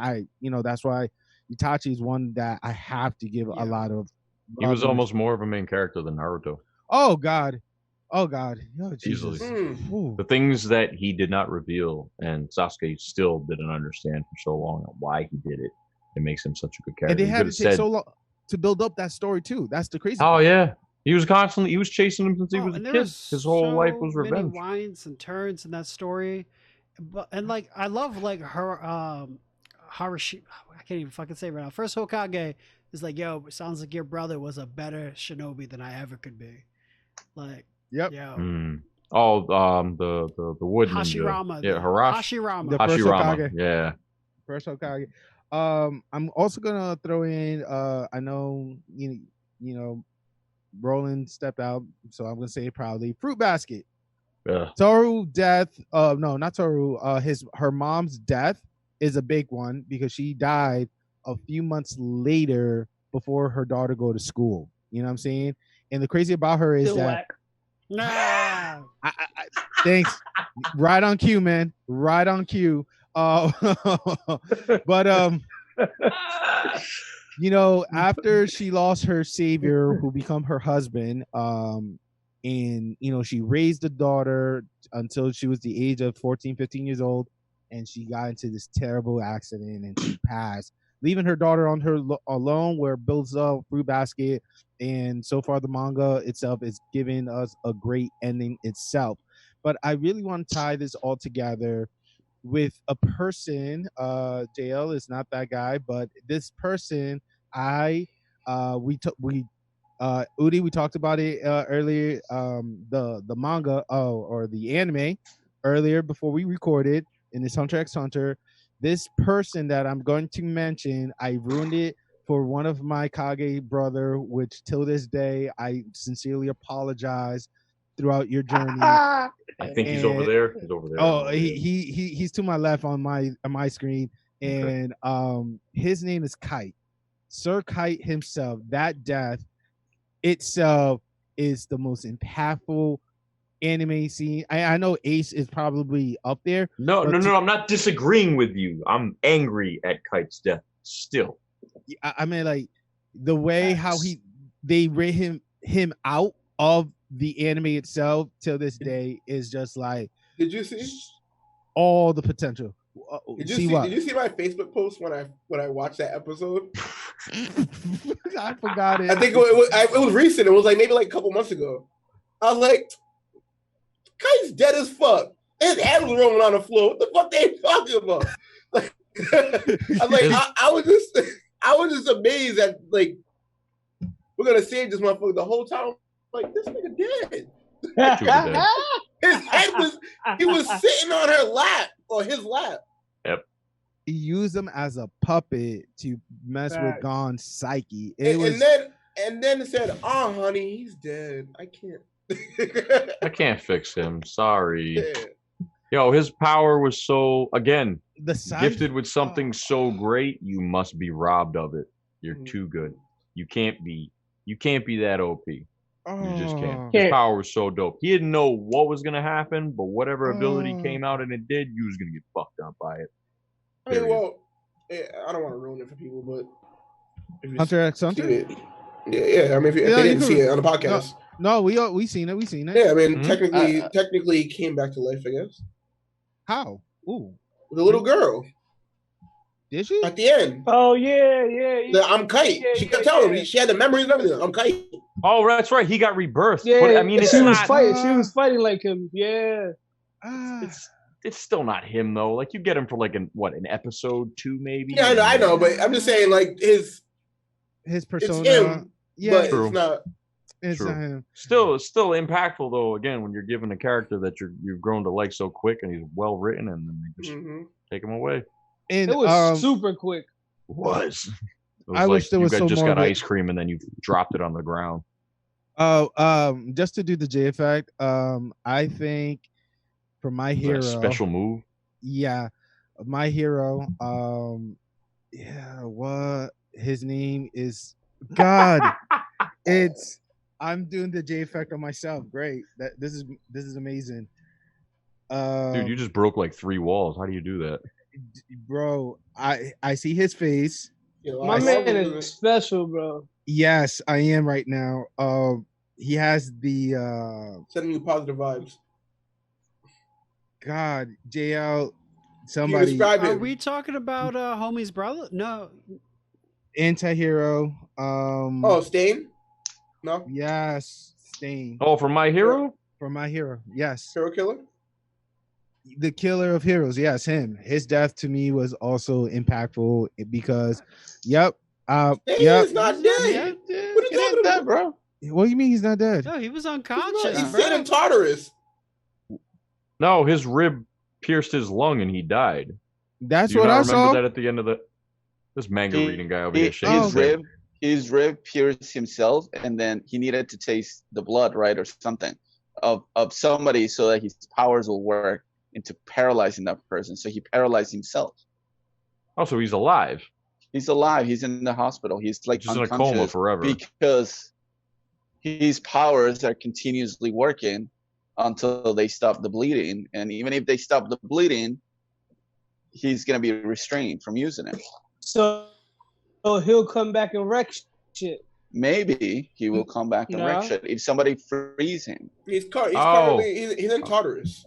that's why Itachi is one that I have to give a lot of. He was almost more of a main character than Naruto. Oh God. Oh, Jesus. The things that he did not reveal, and Sasuke still didn't understand for so long why he did it. It makes him such a good character. And they had to take so long to build up that story too. That's the crazy. Oh yeah, he was chasing him since he was a kid. His whole life was revenge. Many winds and turns in that story, and like I love like her Harashi. I can't even fucking say it right now. First Hokage is like, yo, it sounds like your brother was a better shinobi than I ever could be. Like. Yep. Yeah. The wood Hashirama. Hashirama. The first Hokage. Yeah. First Hokage. I'm also gonna throw in. I know Roland stepped out, so I'm gonna say it proudly. Fruit Basket. Yeah. Toru death. No, not Toru. Her mom's death is a big one because she died a few months later before her daughter go to school. You know what I'm saying? And the crazy about her is that. Nah. Thanks. Right on cue, man. Right on cue. But after she lost her savior, who become her husband, and she raised the daughter until she was the age of 14, 15 years old, and she got into this terrible accident and she passed, leaving her daughter on her alone, where it builds up Fruit Basket. And so far the manga itself is giving us a great ending itself. But I really want to tie this all together with a person. JL is not that guy, but this person, Oodie, we talked about it earlier, the manga or the anime earlier before we recorded in this Hunter x Hunter. This person that I'm going to mention, I ruined it for one of my Kage brother, which till this day, I sincerely apologize throughout your journey. I think he's over there. He's over there. Oh, he's to my left on my screen. And his name is Kite. Sir Kite himself. That death itself is the most impactful anime scene. I know Ace is probably up there. No, I'm not disagreeing with you. I'm angry at Kite's death still. I mean, like the way how they rate him out of the anime itself till this day is just like. Did you see all the potential? Did you see my Facebook post when I watched that episode? I forgot it. I think it was recent. It was like maybe like a couple months ago. I was like, Kite's dead as fuck. His head was rolling on the floor. What the fuck they talking about? Like, I was just amazed that like we're gonna save this motherfucker the whole time. Like this nigga dead. His head was sitting on her lap or his lap. Yep. He used him as a puppet to mess with Gon's psyche. And then it said, "Oh, honey, he's dead. I can't. I can't fix him. Sorry." Yeah. Yo, his power was so gifted with something so great. You must be robbed of it. You're too good. You can't be that OP. You just can't. His power was so dope. He didn't know what was gonna happen, but whatever ability came out and it did, you was gonna get fucked up by it. I mean, well, I don't want to ruin it for people, but Hunter x Hunter. Yeah. I mean, if they didn't see it on the podcast, no, we seen it. Yeah, I mean, technically, he came back to life, I guess. How? Ooh, the little girl. Did she? At the end. Oh yeah. I'm Kite. She kept telling him. She had the memories and everything. I'm Kite. Oh, that's right. He got rebirthed. Yeah, but, I mean, she was fighting like him. Yeah. It's still not him though. Like you get him for like an episode 2 maybe. Yeah, I know, but I'm just saying like his persona. It's him, but true. It's not. It's not him. Still impactful though. Again, when you're given a character that you've grown to like so quick and he's well written, and then they just take him away. And it was super quick. It was I wish there was so just more got ice cream and then you dropped it on the ground. Just to do the J effect, I think for my hero, special move. Yeah, my hero. What his name is? God, I'm doing the J effect on myself. Great, this is amazing. Dude, you just broke like 3 walls. How do you do that? Bro, I see his face. My man is special, bro. Yes, I am right now. He has the sending you positive vibes. God, JL, somebody. Are we talking about homie's brother? No. Anti-hero. Stain? No. Yes, Stain. Oh, from My Hero? From My Hero, yes. Hero killer? The killer of heroes, yes, him. His death to me was also impactful because, He's not dead. What are you talking about, bro? What do you mean he's not dead? No, he was unconscious. He's dead in Tartarus. No, his rib pierced his lung and he died. That's what I saw. Remember that at the end of this manga reading guy over here. His rib pierced himself, and then he needed to taste the blood, right, or something of somebody so that his powers will work into paralyzing that person. So he paralyzed himself. Oh, so he's alive. He's alive. He's in the hospital. He's like just in a coma forever because his powers are continuously working until they stop the bleeding. And even if they stop the bleeding, he's gonna be restrained from using it. So he'll come back and wreck shit. Maybe he will come back and wreck shit if somebody frees him. He's in Tartarus.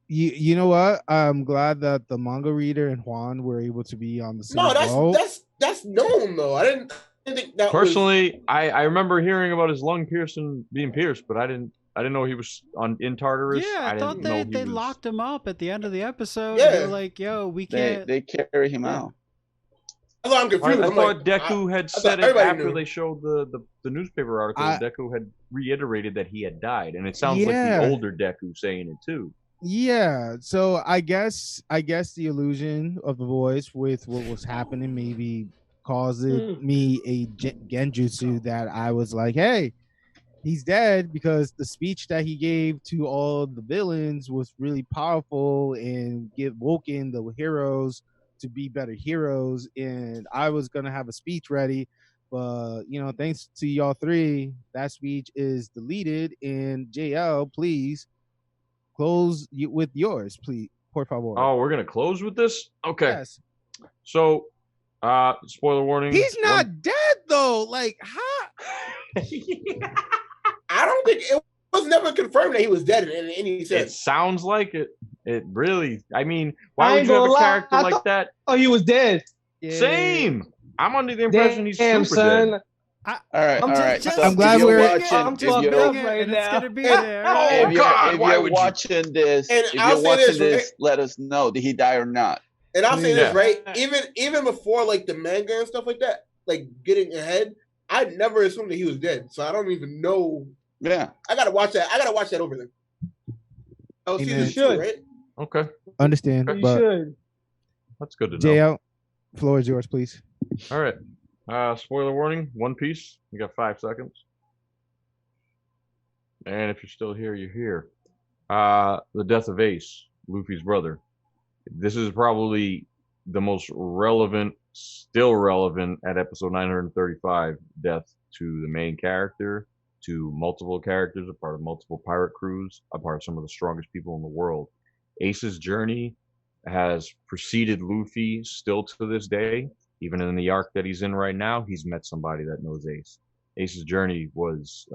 You know what? I'm glad that the manga reader and Juan were able to be on the same boat. That's known though. I didn't think that. Personally, I remember hearing about his lung being pierced, but I didn't know he was in Tartarus. Yeah, I thought they locked him up at the end of the episode. Yeah, they were like, "Yo, we can't." They carry him out. I'm confused. I thought Deku had said it after they showed the newspaper article. Deku had reiterated that he had died, and it sounds like the older Deku saying it too. Yeah, so I guess the illusion of the voice with what was happening maybe caused me a genjutsu that I was like, hey, he's dead, because the speech that he gave to all the villains was really powerful and woken the heroes to be better heroes, and I was gonna have a speech ready But thanks to y'all three, that speech is deleted. And JL, please close with yours, please, por favor. Oh, we're gonna close with this? Okay. Yes. So, spoiler warning. He's not dead though. Like, how? I don't think it was never confirmed that he was dead in any sense. It sounds like it. It really. I mean, why would you have a character like that? Oh, he was dead. Yeah. Same. I'm under the impression he's super dead. All right. So I'm glad we're watching. I'm fucked up right now. It's gonna be there. If you're watching this, right? let us know. Did he die or not? And I'll say this, right? Even before like the manga and stuff like that, like getting ahead, I never assumed that he was dead. So I don't even know. Yeah. I gotta watch that. I gotta watch that over then. Oh, season 2, right? Okay. Understand. You should. That's good to know. JL, floor is yours, please. All right. Spoiler warning, One Piece. You got 5 seconds. And if you're still here, you're here. The death of Ace, Luffy's brother. This is probably the most still relevant at episode 935, death to the main character, to multiple characters, a part of multiple pirate crews, a part of some of the strongest people in the world. Ace's journey has preceded Luffy still to this day. Even in the arc that he's in right now, he's met somebody that knows Ace. Ace's journey was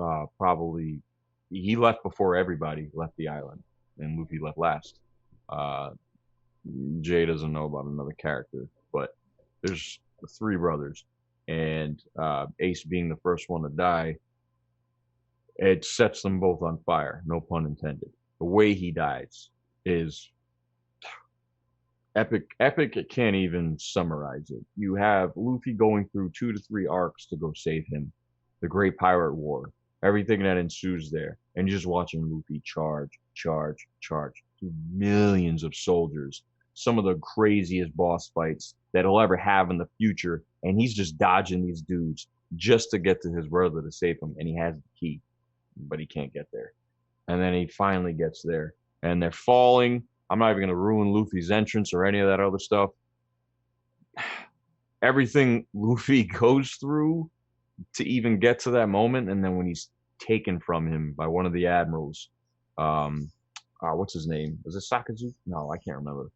he left before everybody left the island, and Luffy left last. Jay doesn't know about another character, but there's 3 brothers, and Ace being the first one to die, it sets them both on fire, no pun intended. The way he dies is epic. It can't even summarize it. You have Luffy going through 2 to 3 arcs to go save him, the Great Pirate War, everything that ensues there, and you're just watching Luffy charge through millions of soldiers, some of the craziest boss fights that he'll ever have in the future, and he's just dodging these dudes just to get to his brother to save him, and he has the key, but he can't get there. And then he finally gets there, and they're falling. I'm not even going to ruin Luffy's entrance or any of that other stuff. Everything Luffy goes through to even get to that moment, and then when he's taken from him by one of the admirals, what's his name? Is it Sakazu? No, I can't remember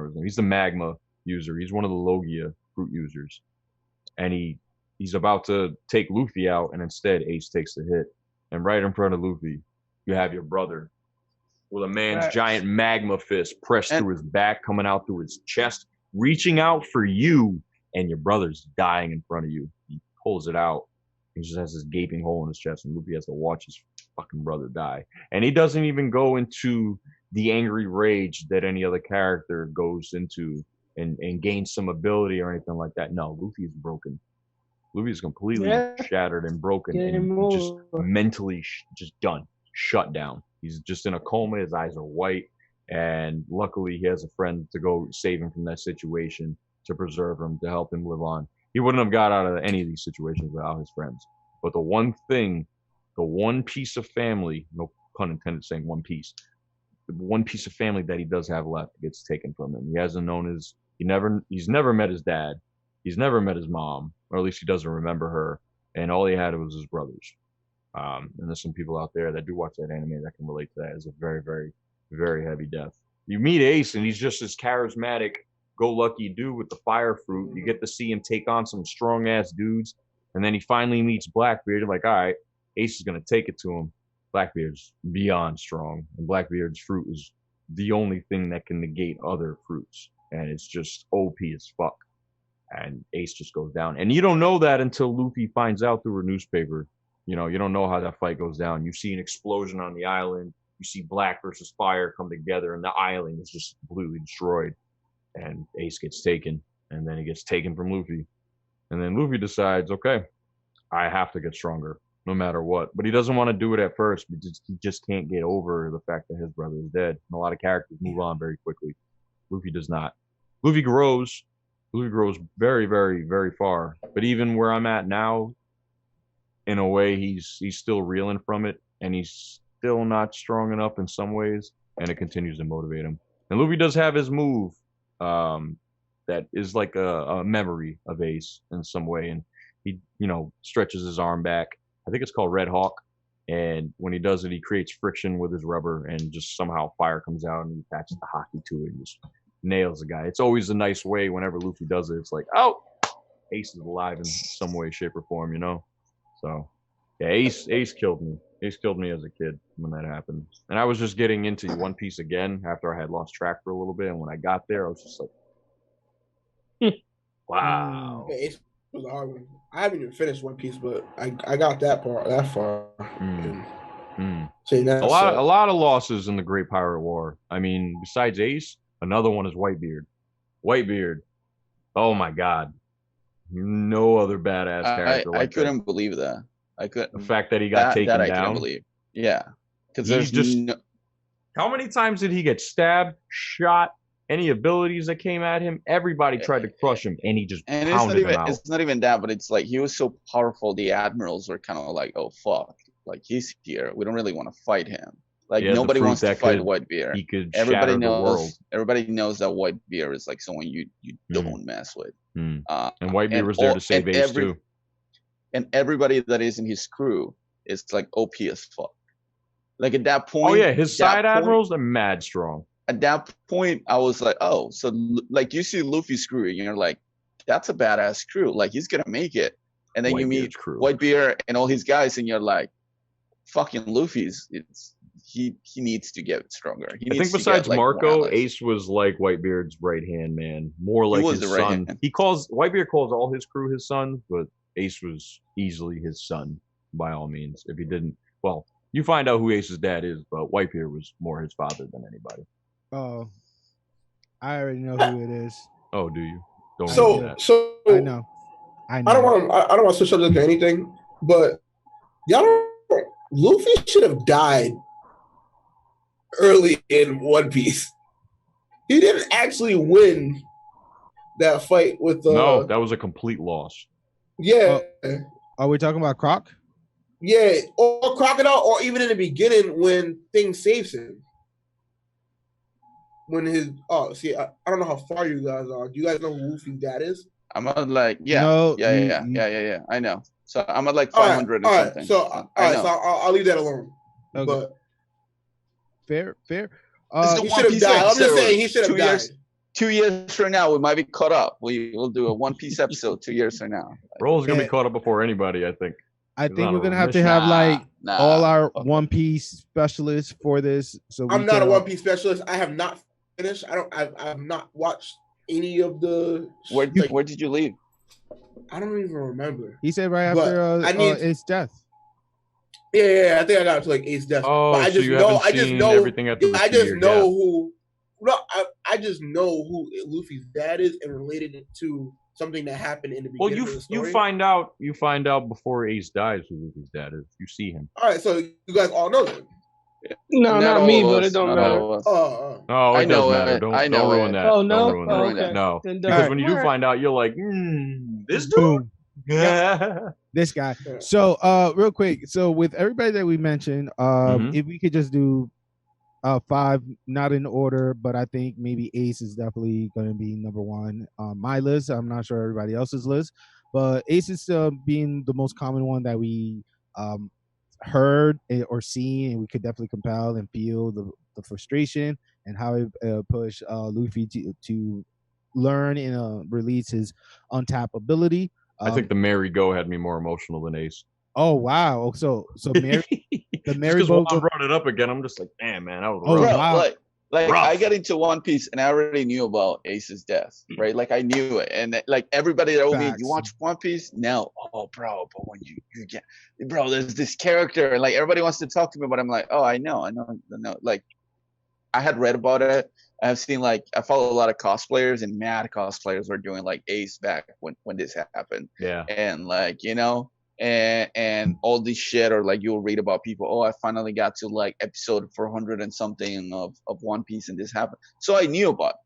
his name. He's the magma user. He's one of the Logia fruit users, and he's about to take Luffy out, and instead Ace takes the hit, and right in front of Luffy, you have your brother with a man's giant magma fist pressed through his back, coming out through his chest, reaching out for you, and your brother's dying in front of you. He pulls it out. He just has this gaping hole in his chest, and Luffy has to watch his fucking brother die. And he doesn't even go into the angry rage that any other character goes into and gains some ability or anything like that. No, Luffy is broken. Luffy is completely shattered and broken, and just mentally just done, shut down. He's just in a coma. His eyes are white, and luckily he has a friend to go save him from that situation, to preserve him, to help him live on. He wouldn't have got out of any of these situations without his friends. But the one piece of family, no pun intended saying one piece, the one piece of family that he does have left gets taken from him. He hasn't known he's never met his dad. He's never met his mom, or at least he doesn't remember her. And all he had was his brothers. And there's some people out there that do watch that anime that can relate to that. It's a very, very, very heavy death. You meet Ace, and he's just this charismatic, go-lucky dude with the fire fruit. You get to see him take on some strong-ass dudes, and then he finally meets Blackbeard. You're like, all right, Ace is going to take it to him. Blackbeard's beyond strong, and Blackbeard's fruit is the only thing that can negate other fruits, and it's just OP as fuck. And Ace just goes down. And you don't know that until Luffy finds out through a newspaper. You know, you don't know how that fight goes down. You see an explosion on the island. You see Black versus Fire come together, and the island is just completely destroyed. And Ace gets taken, and then he gets taken from Luffy. And then Luffy decides, okay, I have to get stronger, no matter what. But he doesn't want to do it at first, because he just can't get over the fact that his brother is dead. And a lot of characters move on very quickly. Luffy does not. Luffy grows very, very, very far. But even where I'm at now, in a way, he's still reeling from it, and he's still not strong enough in some ways, and it continues to motivate him. And Luffy does have his move that is like a memory of Ace in some way, and he stretches his arm back. I think it's called Red Hawk. And when he does it, he creates friction with his rubber, and just somehow fire comes out, and he attaches the hockey to it and just nails the guy. It's always a nice way whenever Luffy does it. It's like, oh, Ace is alive in some way, shape, or form, So, yeah, Ace killed me. Ace killed me as a kid when that happened. And I was just getting into One Piece again after I had lost track for a little bit. And when I got there, I was just like, wow. Yeah, Ace was a hard one. I haven't even finished One Piece, but I got that far. A lot of losses in the Great Pirate War. I mean, besides Ace, another one is Whitebeard. Whitebeard. Oh my God. No other badass character. I couldn't believe that. The fact that he got taken down. I couldn't believe. Yeah. Because there's just how many times did he get stabbed, shot, any abilities that came at him? Everybody tried to crush him, and he just pounded him out. It's not even that, but it's like he was so powerful. The admirals were kind of like, "Oh fuck, like he's here. We don't really want to fight him. Like nobody wants to fight Whitebeard. He could everybody shatter knows. The world. Everybody knows that Whitebeard is like someone you don't mess with. And Whitebeard was there to save Ace too. And everybody that is in his crew is like OP as fuck. Like at that point. Oh yeah, his side admirals are mad strong. At that point, I was like, oh, so like you see Luffy's crew, and you're like, that's a badass crew. Like he's gonna make it. And then you meet Whitebeard and all his guys, and you're like, fucking Luffy's. He needs to get stronger. I think besides Marco, Ace was like Whitebeard's right hand man, more like his son. Whitebeard calls all his crew his sons, but Ace was easily his son by all means. If he didn't, well, you find out who Ace's dad is, but Whitebeard was more his father than anybody. Oh, I already know who it is. Oh, do you? Don't so I know. I don't want to switch subject to anything, but y'all don't. Luffy should have died early in One Piece. He didn't actually win that fight with the. No, that was a complete loss. Yeah. Are we talking about Croc? Yeah, or Crocodile, or even in the beginning when Thing saves him. When his I don't know how far you guys are. Do you guys know who Luffy's dad is? I'm at like yeah. I know. So I'm at like 500 or something. So I'll leave that alone. Okay. But fair. He should have died. I'm just saying he should have died. 2 years from now, we might be caught up. We'll do a One Piece episode 2 years from now. Roll's gonna be caught up before anybody, I think. I think we're gonna have to have all our One Piece specialists for this. So I'm not a One Piece specialist. I have not finished. I've not watched any of the. Where did you leave? I don't even remember. He said right after Ace's death. Yeah, I think I got to like Ace's death. Oh, but I just know everything at the I just know who. No, I just know who Luffy's dad is and related it to something that happened in the beginning of the story. You find out before Ace dies who Luffy's dad is. You see him. All right, so you guys all know that. No, not me, but it don't matter. It does matter. Don't ruin that. Oh no, don't ruin that. No, because when you do find out, you're like, this dude. This guy. So, real quick. So, with everybody that we mentioned, if we could just do 5, not in order, but I think maybe Ace is definitely going to be number 1 on my list. I'm not sure everybody else's list, but Ace is being the most common one that we heard or seen, and we could definitely compel and feel the frustration and how it pushed Luffy to learn and release his untapped ability. I think the Merry Go had me more emotional than Ace. Oh wow! So Mary, the Mary Go. I brought it up again. I'm just like, damn, man, that was rough. Wow. Like I got into One Piece and I already knew about Ace's death, right? Like I knew it, and like everybody that told me, you watch One Piece? No, bro. But when you get, bro, there's this character, and like everybody wants to talk to me, but I'm like, oh, I know. Like I had read about it. I've seen I follow a lot of cosplayers, and mad cosplayers were doing like Ace back when this happened. Yeah, and and all this shit, or like you'll read about people, oh, I finally got to like episode 400 and something of One Piece and this happened. So I knew about it.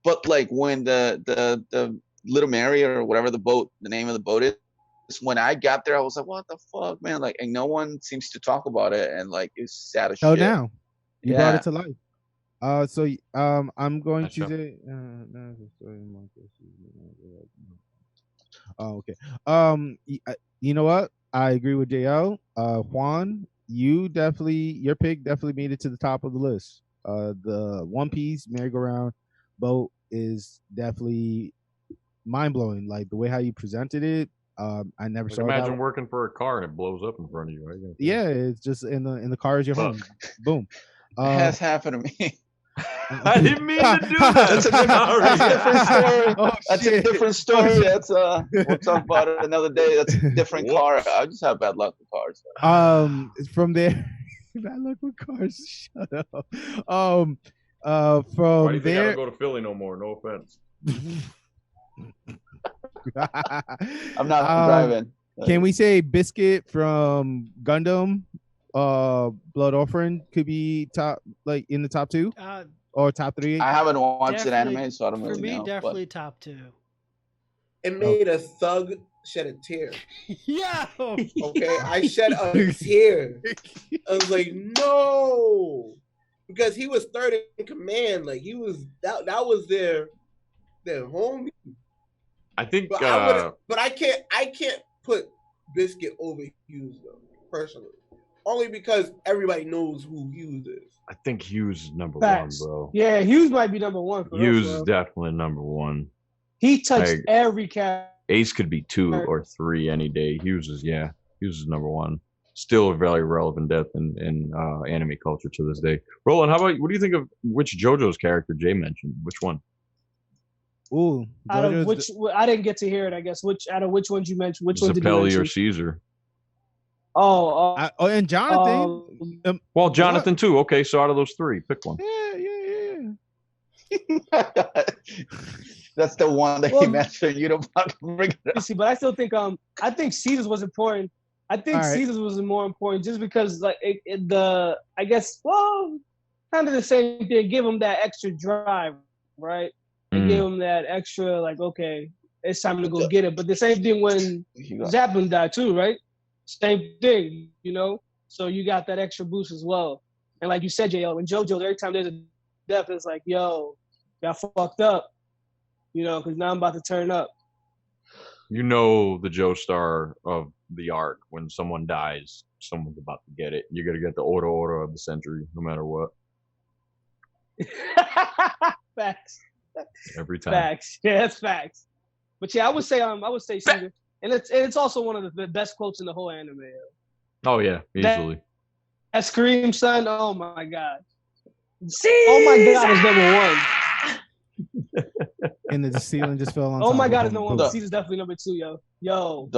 But like when the Little Mary or whatever the name of the boat is, when I got there, I was like, what the fuck, man? Like, and no one seems to talk about it, and like it's sad as shit. Oh, now you brought it to life. So I'm going to say Oh, okay. You know what? I agree with JL. Juan, your pick definitely made it to the top of the list. The One Piece merry-go-round boat is definitely mind blowing. Like the way how you presented it. I never saw Imagine that. working for a car and it blows up in front of you. Right? Yeah, it's just in the car is your home. Boom. It has happened to me. I didn't mean to do that. That's a different story. Oh, That's shit. a different story. That's we'll talk about it another day. That's a different car. I just have bad luck with cars. From there, bad luck with cars. Shut up. Why do From you think I there, don't go to Philly no more? No offense. I'm not driving. Can we say Biscuit from Gundam? Blood Orphan could be top, like in the top 2 or top 3. I haven't watched an anime, so I don't really know. For me, definitely top 2. It made a thug shed a tear. Yeah. Okay, I shed a tear. I was like, no, because he was third in command. Like he was that was their homie. I think, but I can't put Biscuit over Hughes though, personally. Only because everybody knows who Hughes is. I think Hughes is number Facts. 1, bro. Yeah, Hughes might be number 1. Hughes is definitely number 1. He touched every character. Ace could be 2 or 3 any day. Hughes is number 1. Still a very relevant depth in anime culture to this day. Roland, what do you think of which JoJo's character Jay mentioned? Which one? Ooh, out of which I didn't get to hear it. I guess which ones you mentioned? Which one did you Zappelli mention? or Caesar? And Jonathan. Well, Jonathan too. Okay, so out of those 3, pick one. Yeah. That's the one that he mentioned. You don't want to bring it up. See, but I still think I think Caesar's was important. I think Caesar's was more important just because like I guess kind of the same thing. Give him that extra drive, right? And give him that extra like, okay, it's time to go get it. But the same thing when Zeppelin died too, right? Same thing, you know? So you got that extra boost as well. And like you said, JL, when JoJo, every time there's a death, it's like, yo, y'all fucked up, you know, because now I'm about to turn up. You know the Joestar of the arc. When someone dies, someone's about to get it. You're going to get the order of the century, no matter what. Facts. Every time. Facts. Yeah, that's facts. But yeah, I would say Caesar. And it's also one of the best quotes in the whole anime. Oh yeah, easily. That scream, son. Oh my god. Oh my god, is number 1. And the ceiling just fell on. Oh my god, is number 1. Caesar's definitely number 2, yo.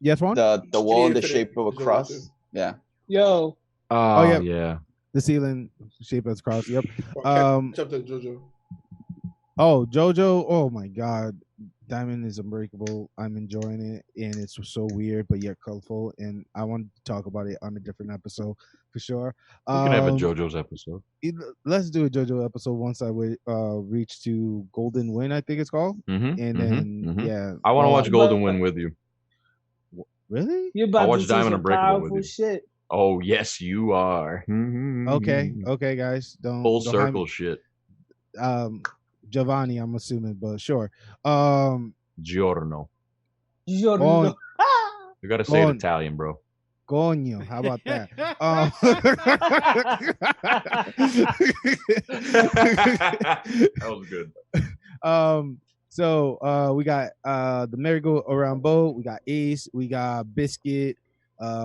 Yes, one. The wall in the shape of a cross. Yeah. Yo. Yeah. The ceiling shape as cross. Yep. Catch up to JoJo. Oh, JoJo. Oh my god. Diamond is unbreakable. I'm enjoying it, and it's so weird but yet colorful. And I want to talk about it on a different episode for sure. We can have a JoJo's episode. Let's do a JoJo episode once I reach to Golden Wind, I think it's called. Yeah. I want to watch Golden Wind with you. Really? You're about I watch to Diamond Unbreakable with you. Shit. Oh yes, you are. Okay, guys. Full circle shit. Giovanni, I'm assuming, but sure. Giorno. You gotta say it Italian, bro. Coño, how about that? That was good. So we got the merry-go-round boat, we got Ace, we got Biscuit,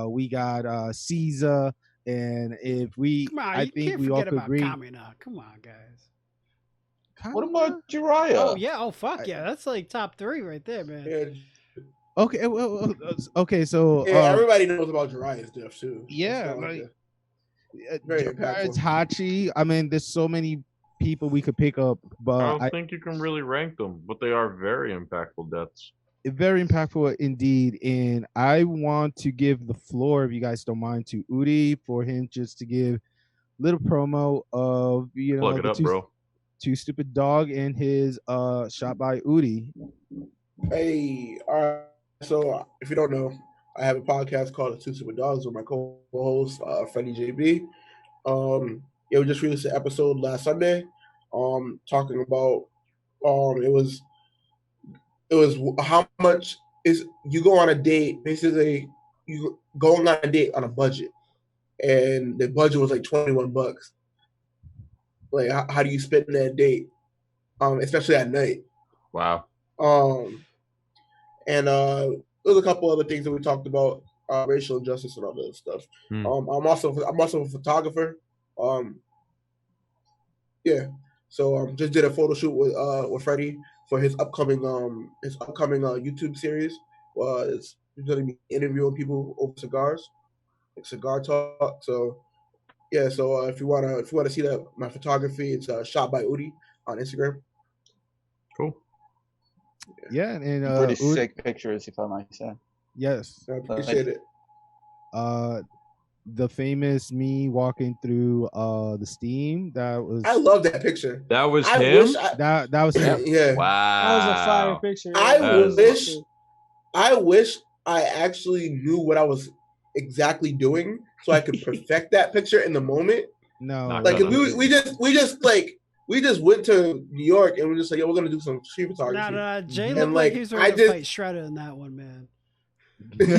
we got Caesar, and if we I think we all could agree. Kamina. Come on, guys. What about Jiraiya? Oh yeah, oh fuck yeah, that's like top 3 right there, man. Yeah. Okay, well, okay, so everybody knows about Jiraiya's death too. Yeah, very impactful. It's Hachi. I mean, there's so many people we could pick up, but I don't think you can really rank them, but they are very impactful deaths. Very impactful indeed, and I want to give the floor, if you guys don't mind, to Oodie for him just to give a little promo of Plug it up, bro. Two Stupid Dog and his shot by Oodie. Hey, all right. So if you don't know, I have a podcast called The Two Stupid Dogs with my co-host, Freddie JB. We just released an episode last Sunday, talking about It was how much is you go on a date. Basically, you going on a date on a budget, and the budget was like $21. Like, how do you spend that date? Especially at night. Wow. And there's a couple other things that we talked about, racial injustice and all that stuff. I'm also a photographer. Yeah. So just did a photo shoot with Freddie for his upcoming YouTube series. He's going to be interviewing people over cigars, like cigar talk. So yeah. So if you wanna see that my photography, it's shot by Oodie on Instagram. Cool. Yeah, and pretty sick pictures, if I might say. Yes, I appreciate it. The famous me walking through the steam. That was. I love that picture. That was him. That was him. Yeah. Wow. That was a fire picture. I wish I actually knew what I was exactly doing so I could perfect that picture in the moment. No, like we just went to New York and we're just like, we're gonna do some street photography. Nah, Jay looked like he was ready to fight Shredder in that one, man. And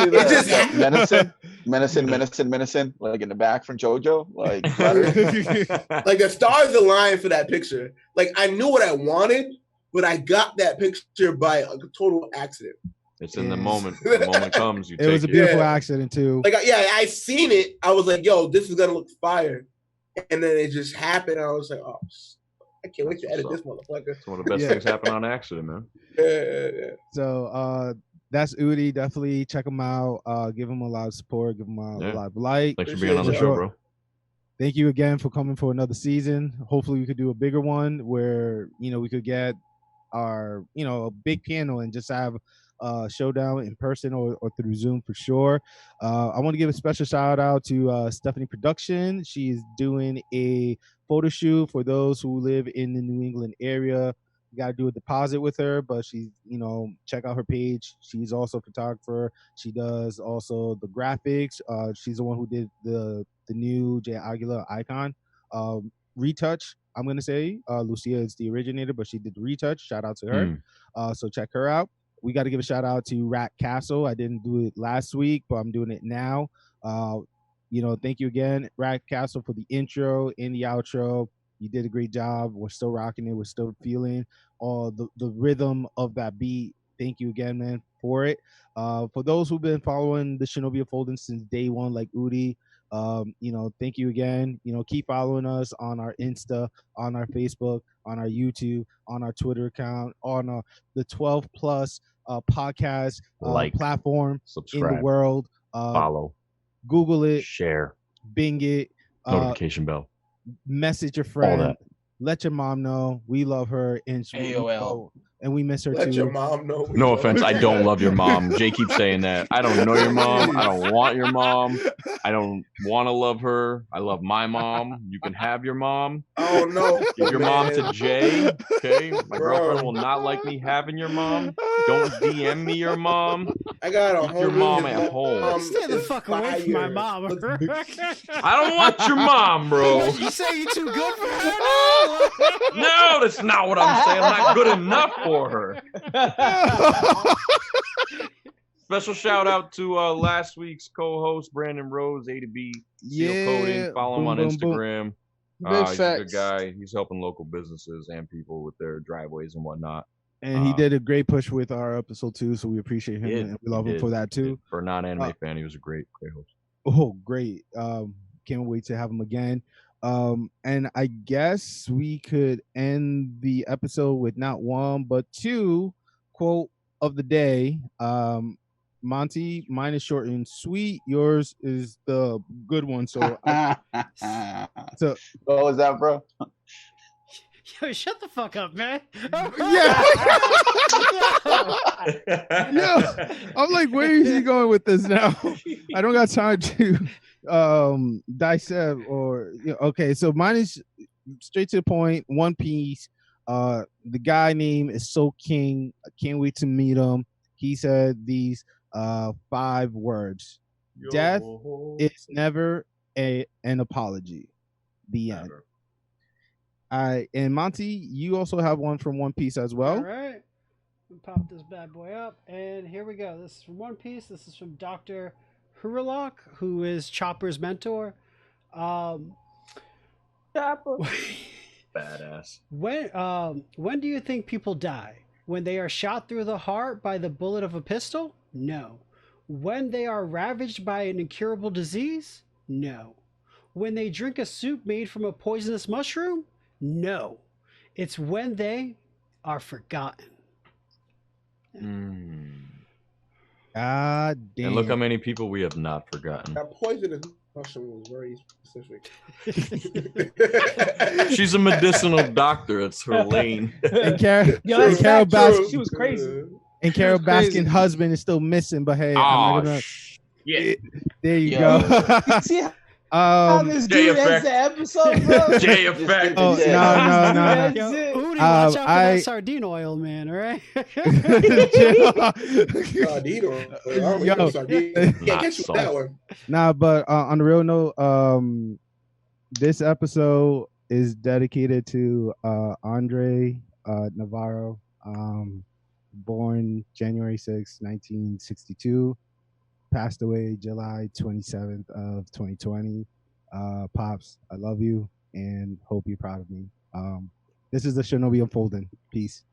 it just menacing, like in the back from JoJo, like like the stars aligned for that picture. Like I knew what I wanted, but I got that picture by a total accident. It's in the moment. The moment comes, you take it. It was a beautiful accident too. Like I seen it. I was like, yo, this is gonna look fire, and then it just happened. I was like, oh, I can't wait to edit this motherfucker. It's one of the best things happen on accident, man. Yeah. So that's Oodie. Definitely check him out. Give him a lot of support. Give him a lot of like. Thanks for being on the show, bro. Thank you again for coming for another season. Hopefully we could do a bigger one where we could get our a big panel and just have showdown in person or through Zoom for sure. I want to give a special shout out to Stephanie Production. She's doing a photo shoot for those who live in the New England area. You got to do a deposit with her, but she's, check out her page. She's also a photographer. She does also the graphics. She's the one who did the new J. Aguila icon retouch. I'm going to say Lucia is the originator, but she did the retouch. Shout out to her. So check her out. We got to give a shout out to Rat Castle. I didn't do it last week, but I'm doing it now. Thank you again, Rat Castle, for the intro and the outro. You did a great job. We're still rocking it. We're still feeling all the rhythm of that beat. Thank you again, man, for it. For those who've been following the Shinobi Unfolding since day one, like Oodie, thank you again. Keep following us on our Insta, on our Facebook, on our YouTube, on our Twitter account, on the 12 plus podcast platform subscribe, in the world. Follow, Google it, share, Bing it, notification bell, message your friend, let your mom know we love her, and AOL. And we miss her too. Let your mom know. No offense, I don't love your mom. Jay keeps saying that. I don't know your mom. I don't want your mom. I don't want to love her. I love my mom. You can have your mom. Oh no. Give your mom to Jay. Okay. My girlfriend will not like me having your mom. Don't DM me your mom. I got Keep your mom at home. Stay the fuck away from my mom. I don't want your mom, bro. You say you too good for her? No, that's not what I'm saying. I'm not good enough for her. Special shout out to last week's co-host Brandon Rose, A to B Seal Coding. Follow him on Instagram. He's a good guy. He's helping local businesses and people with their driveways and whatnot. And he did a great push with our episode too, so we appreciate him and we love him for that too. For a non-anime fan, he was a great host. Oh, great! Can't wait to have him again. And I guess we could end the episode with not one but two quote of the day. Monty, mine is short and sweet. Yours is the good one. So, what was that, bro? Yo, shut the fuck up, man. Yeah. I'm like, where is he going with this now? I don't got time to dissect or okay. So mine is straight to the point. One Piece. The guy name is So King. I can't wait to meet him. He said these 5 words. Death is never an apology. The end. And Monty, you also have one from One Piece as well. All right. Pop this bad boy up, and here we go. This is from One Piece. This is from Dr. Hurlock, who is Chopper's mentor. Chopper. Badass. When do you think people die? When they are shot through the heart by the bullet of a pistol? No. When they are ravaged by an incurable disease? No. When they drink a soup made from a poisonous mushroom? No. It's when they are forgotten. God damn. And look how many people we have not forgotten. That poisonous mushroom was very specific. She's a medicinal doctor. It's her lane. And Carol Baskin, she was crazy. And Carol Baskin's husband is still missing, but hey, I'm not gonna. Yeah. There you go. You see how this dude ends the episode, bro? J effect. Oh, no. Oodie, watch out for that sardine oil, man. All right. Sardine oil. Sardine. Can't get you with that one. Nah, but on the real note, this episode is dedicated to Andre Navarro, born January 6, 1962. Passed away July 27th of 2020. Pops, I love you and hope you're proud of me. This is the Shinobi Unfolding. Peace.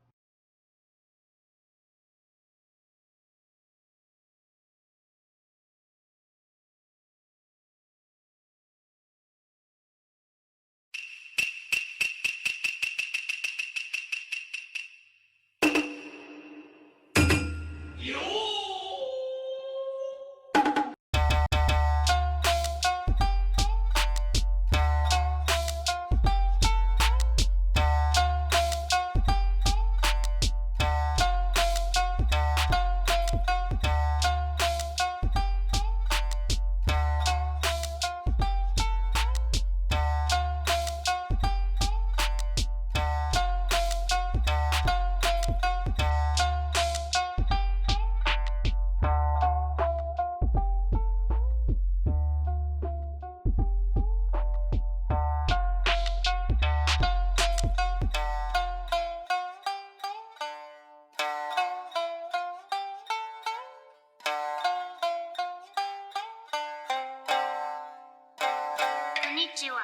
Konnichiwa.